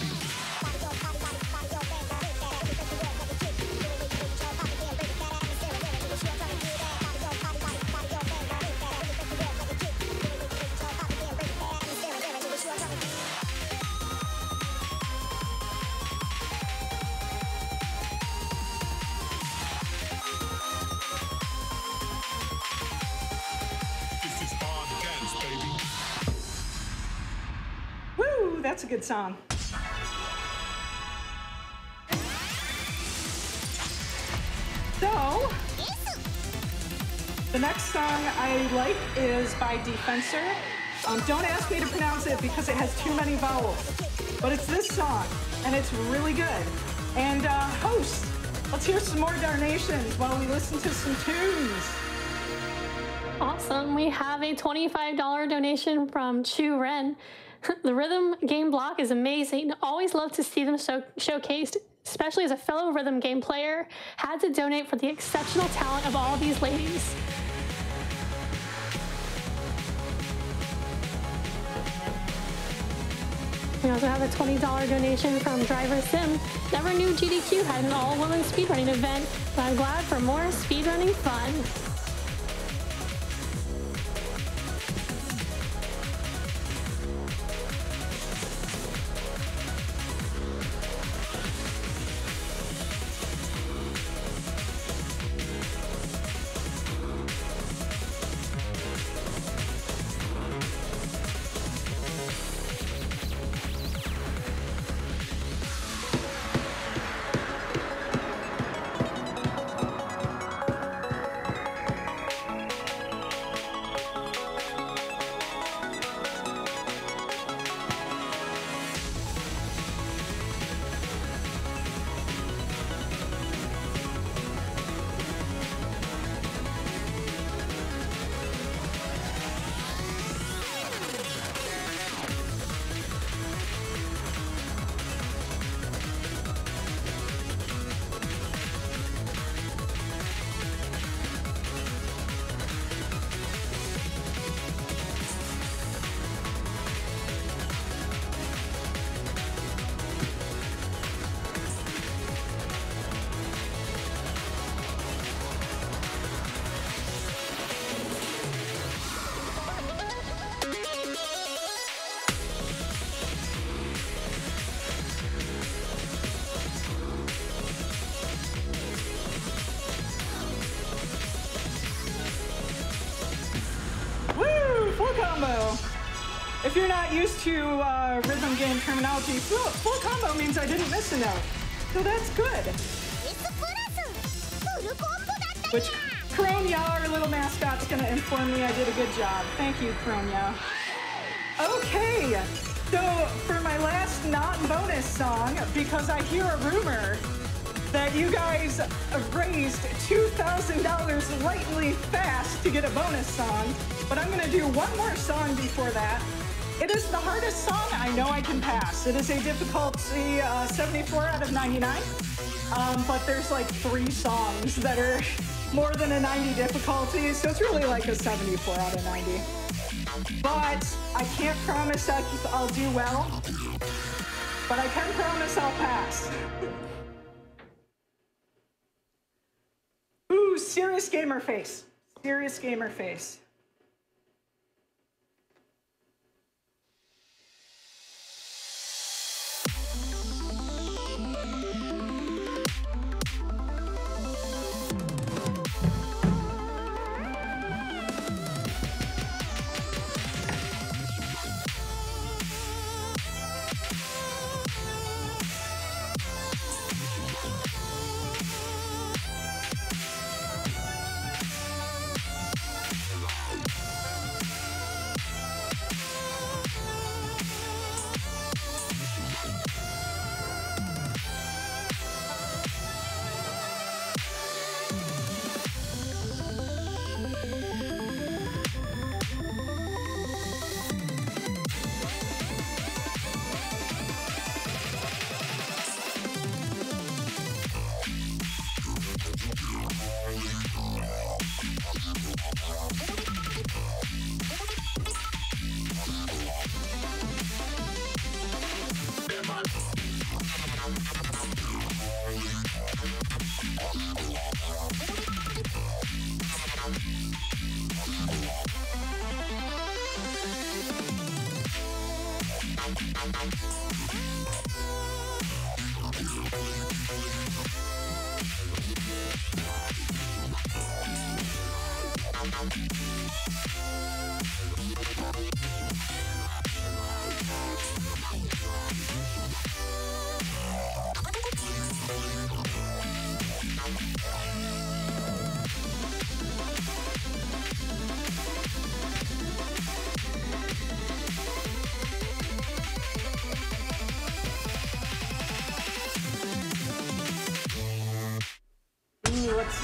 that's a good song. So, the next song I like is by Defensor. Don't ask me to pronounce it because it has too many vowels. But it's this song, and it's really good. And host, let's hear some more Darnations while we listen to some tunes. Awesome. We have a $25 donation from Chu Ren. The rhythm game block is amazing. Always love to see them showcased, especially as a fellow rhythm game player. Had to donate for the exceptional talent of all these ladies. We also have a $20 donation from Driver Sim. Never knew GDQ had an all-woman speedrunning event, but I'm glad for more speedrunning fun. If you're not used to rhythm game terminology, full combo means I didn't miss a note. So that's good. Which Kronya, our little mascot's gonna inform me I did a good job. Thank you, Kronya. Okay, so for my last non-bonus song, because I hear a rumor that you guys raised $2,000 lightly fast to get a bonus song, but I'm gonna do one more song before that. It is the hardest song I know I can pass. It is a difficulty 74 out of 99, but there's like 3 songs that are more than a 90 difficulty, so it's really like a 74 out of 90. But I can't promise that I'll do well, but I can promise I'll pass. Ooh, serious gamer face. Serious gamer face.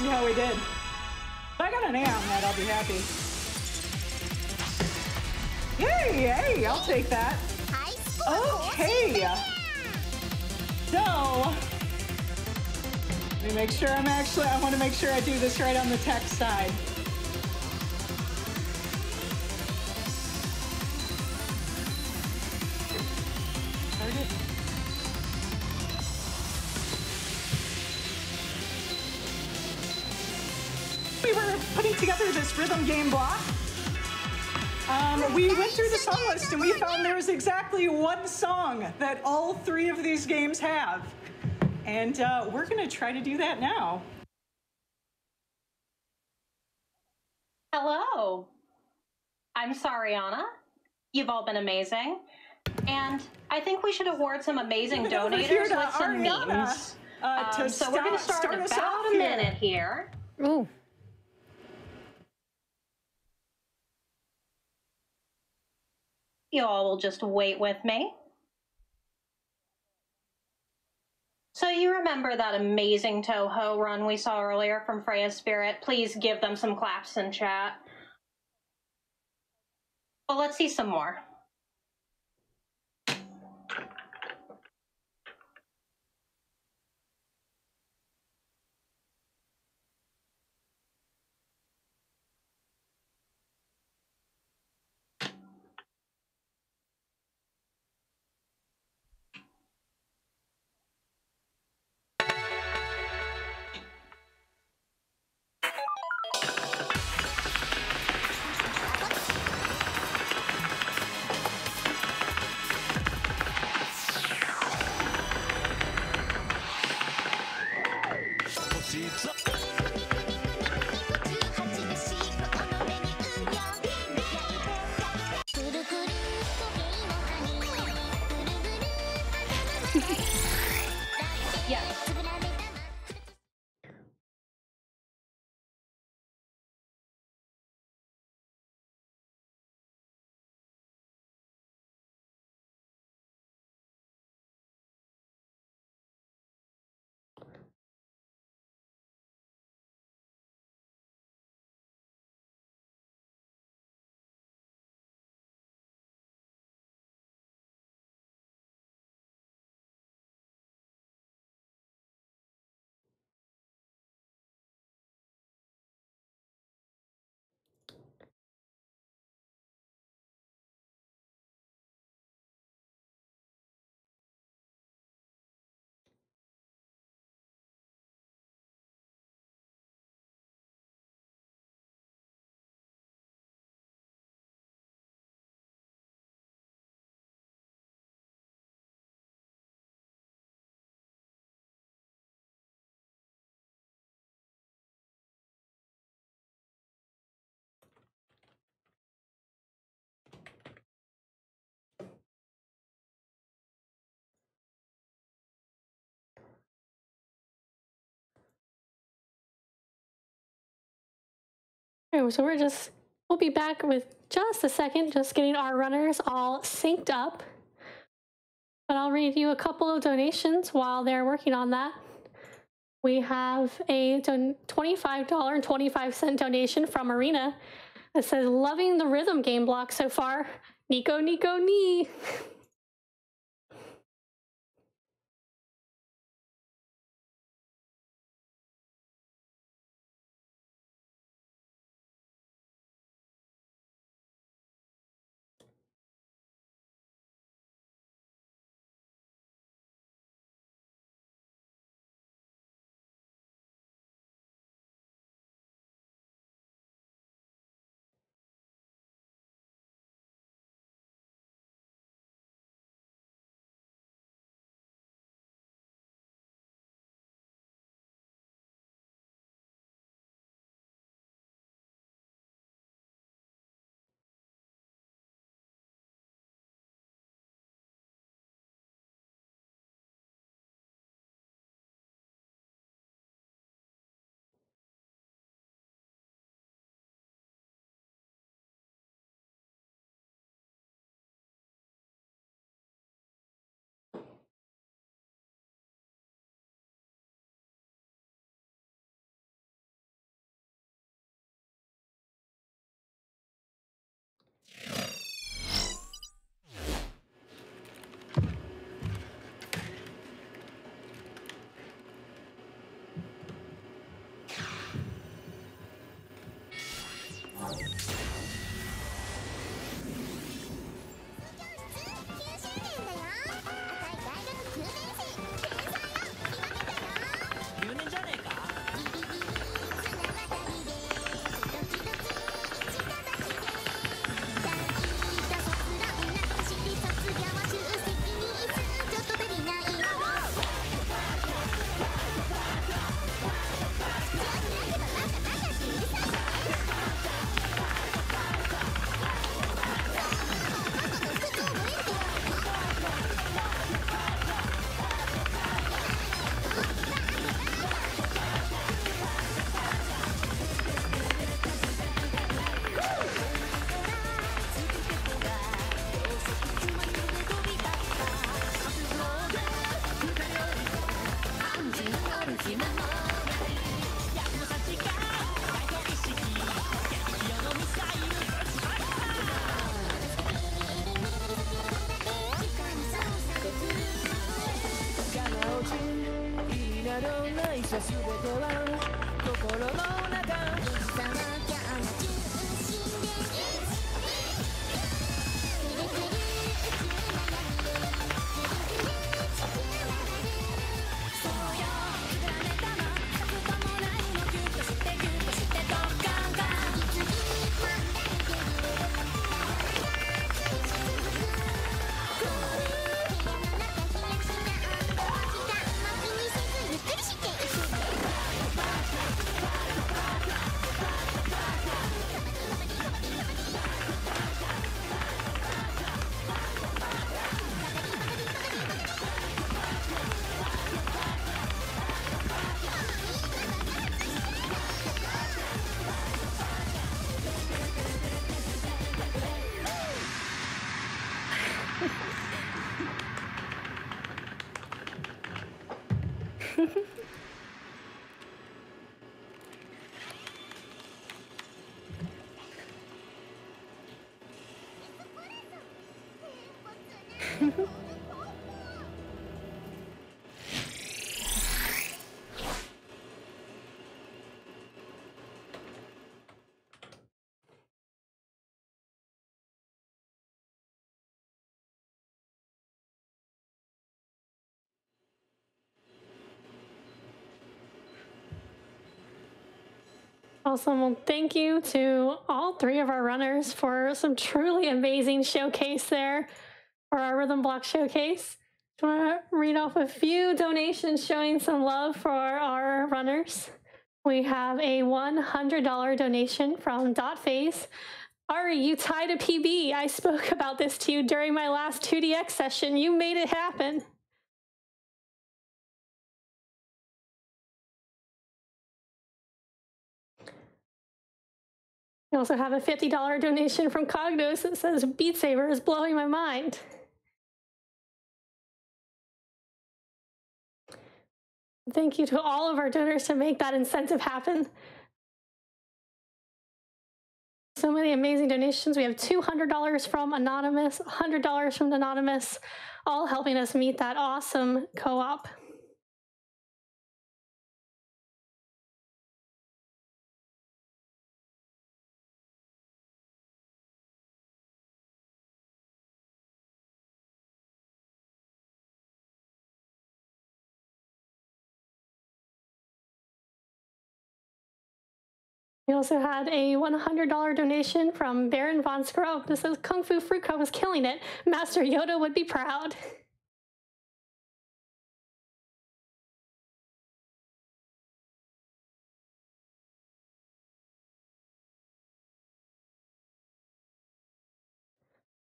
Yeah, we did. If I got an A on that, I'll be happy. Yay, hey, I'll take that. Okay. So, let me make sure I want to make sure I do this right on the text side. We were putting together this rhythm game block. We went through the song list and we found there was exactly one song that all three of these games have. And we're going to try to do that now. Hello. I'm Sorryanna. You've all been amazing. And I think we should award some amazing donators with some memes. So we're going to start in about a minute here. Ooh. You all will just wait with me. So you remember that amazing Toho run we saw earlier from Freya's Spirit? Please give them some claps in chat. Well, let's see some more. Okay, so we'll be back with just a second, just getting our runners all synced up. But I'll read you a couple of donations while they're working on that. We have a $25.25 donation from Marina that says, loving the rhythm game block so far. Nico, Nico, nee. Awesome. Well, thank you to all three of our runners for some truly amazing showcase there for our Rhythm Block Showcase. I want to read off a few donations showing some love for our runners. We have a $100 donation from Dot Face. Ari, you tied a PB. I spoke about this to you during my last 2DX session. You made it happen. We also have a $50 donation from Cognos that says Beat Saber is blowing my mind. Thank you to all of our donors to make that incentive happen. So many amazing donations. We have $200 from Anonymous, $100 from Anonymous, all helping us meet that awesome co-op. We also had a $100 donation from Baron Von Scrub. This says Kungfufruitcup was killing it. Master Yoda would be proud.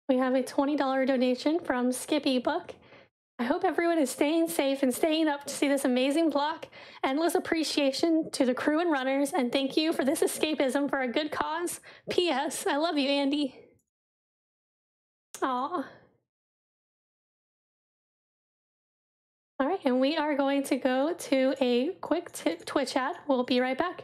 We have a $20 donation from Skippy Book. I hope everyone is staying safe and staying up to see this amazing block. Endless appreciation to the crew and runners, and thank you for this escapism for a good cause. P.S. I love you, Andy. Aw. All right, and we are going to go to a quick Twitch ad. We'll be right back.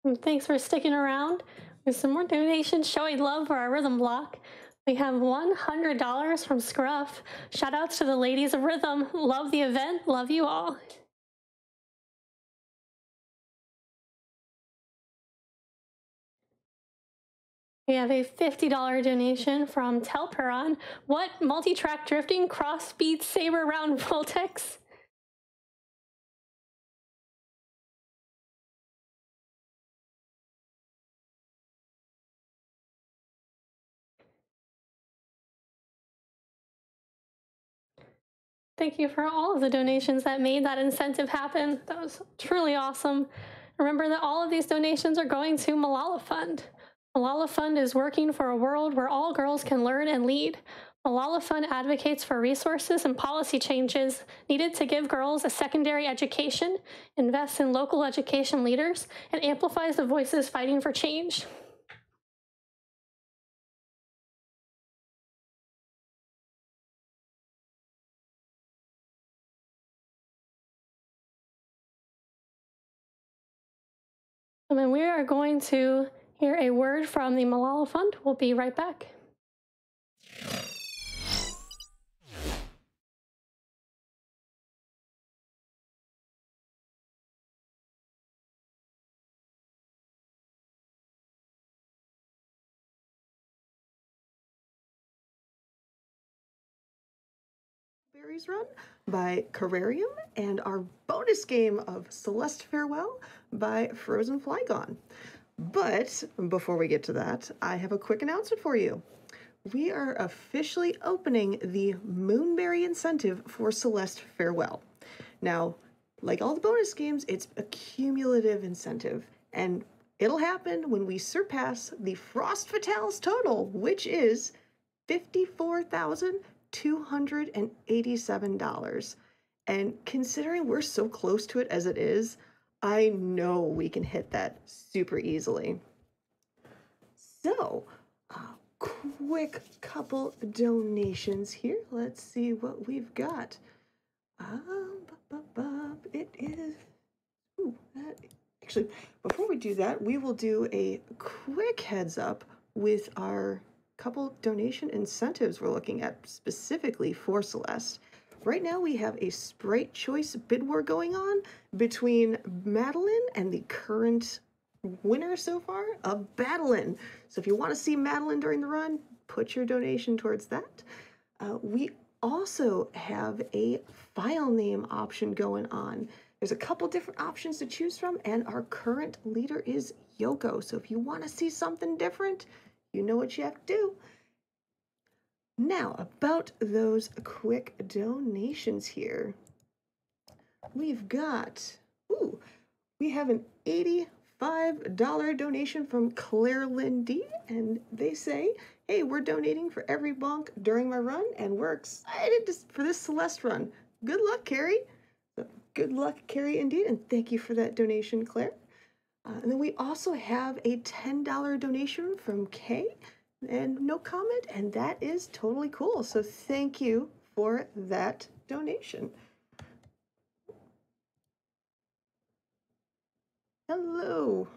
And thanks for sticking around. With some more donations showing love for our rhythm block. We have $100 from Scruff. Shout outs to the ladies of rhythm. Love the event. Love you all. We have a $50 donation from Telperon. What multi-track drifting cross speed saber round Voltex? Thank you for all of the donations that made that incentive happen. That was truly awesome. Remember that all of these donations are going to Malala Fund. Malala Fund is working for a world where all girls can learn and lead. Malala Fund advocates for resources and policy changes needed to give girls a secondary education, invests in local education leaders, and amplifies the voices fighting for change. And then we are going to hear a word from the Malala Fund. We'll be right back. Berries Run by Carrarium, and our bonus game of Celeste Farewell by Frozen Flygon. But before we get to that, I have a quick announcement for you. We are officially opening the Moonberry incentive for Celeste Farewell. Now, like all the bonus games, it's a cumulative incentive, and it'll happen when we surpass the Frost Fatales total, which is $54,287. And considering we're so close to it as it is, I know we can hit that super easily. So, quick couple donations here. Let's see what we've got. It is. Actually, before we do that, we will do a quick heads up with our couple donation incentives we're looking at specifically for Celeste. Right now we have a Sprite Choice bid war going on between Madeline and the current winner so far of Battlein. So if you want to see Madeline during the run, put your donation towards that. We also have a file name option going on. There's a couple different options to choose from, and our current leader is Yoko. So if you want to see something different, you know what you have to do. Now, about those quick donations here. We've got, we have an $85 donation from Claire Lindy, and they say, hey, we're donating for every bonk during my run, and we're excited for this Celeste run. Good luck, Carrie. So, good luck, Carrie, indeed, and thank you for that donation, Claire. And then we also have a $10 donation from Kay, and no comment, and that is totally cool. So thank you for that donation. Hello.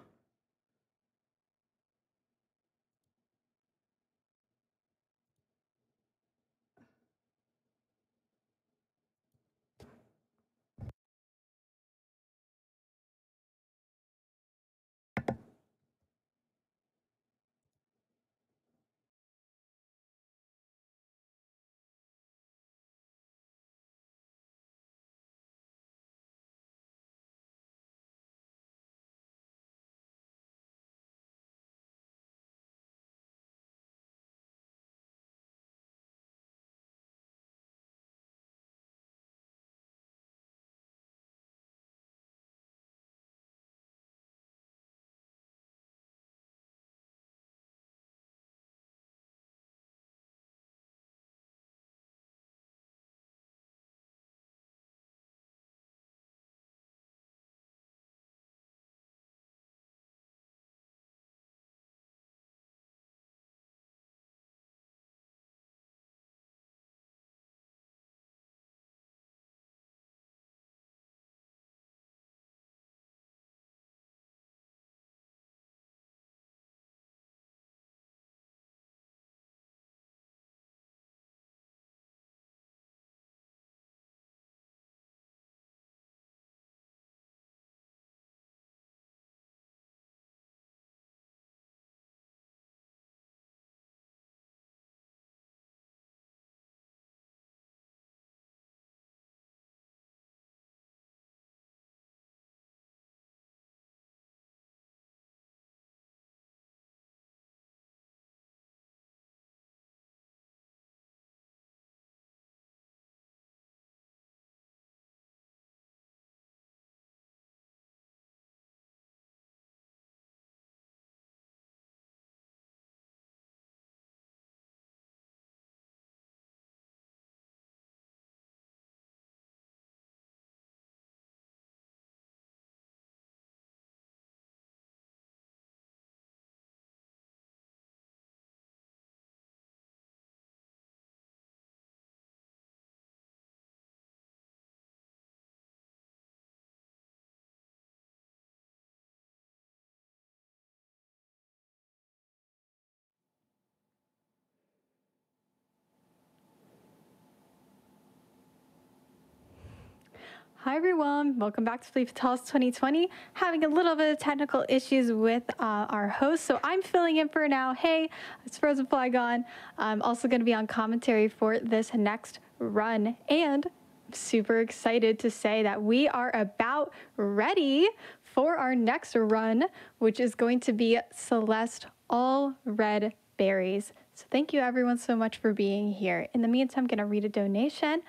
Hi everyone, welcome back to Fleet Fatales 2020. Having a little bit of technical issues with our host, so I'm filling in for now. Hey, it's Frozen Flygon. I'm also going to be on commentary for this next run, and I'm super excited to say that we are about ready for our next run, which is going to be Celeste All Red Berries. So thank you everyone so much for being here. In the meantime, I'm going to read a donation.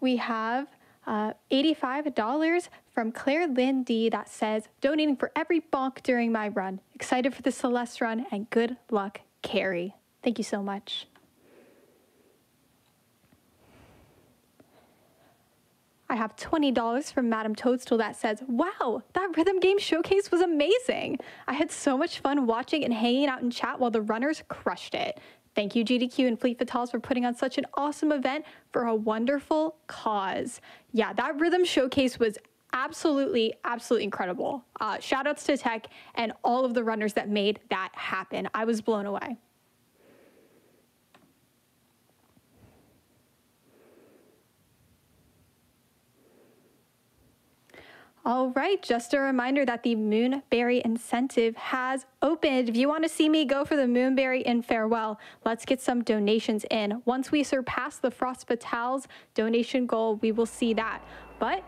We have $85 from Claire Lynn D that says, donating for every bonk during my run. Excited for the Celeste run and good luck, Carrie. Thank you so much. I have $20 from Madam Toadstool that says, wow, that rhythm game showcase was amazing. I had so much fun watching and hanging out in chat while the runners crushed it. Thank you, GDQ and Fleet Fatales, for putting on such an awesome event for a wonderful cause. Yeah, that rhythm showcase was absolutely incredible. Shout outs to Tech and all of the runners that made that happen. I was blown away. All right, just a reminder that the Moonberry incentive has opened. If you want to see me go for the Moonberry in farewell, let's get some donations in. Once we surpass the Frost Fatales donation goal, we will see that. But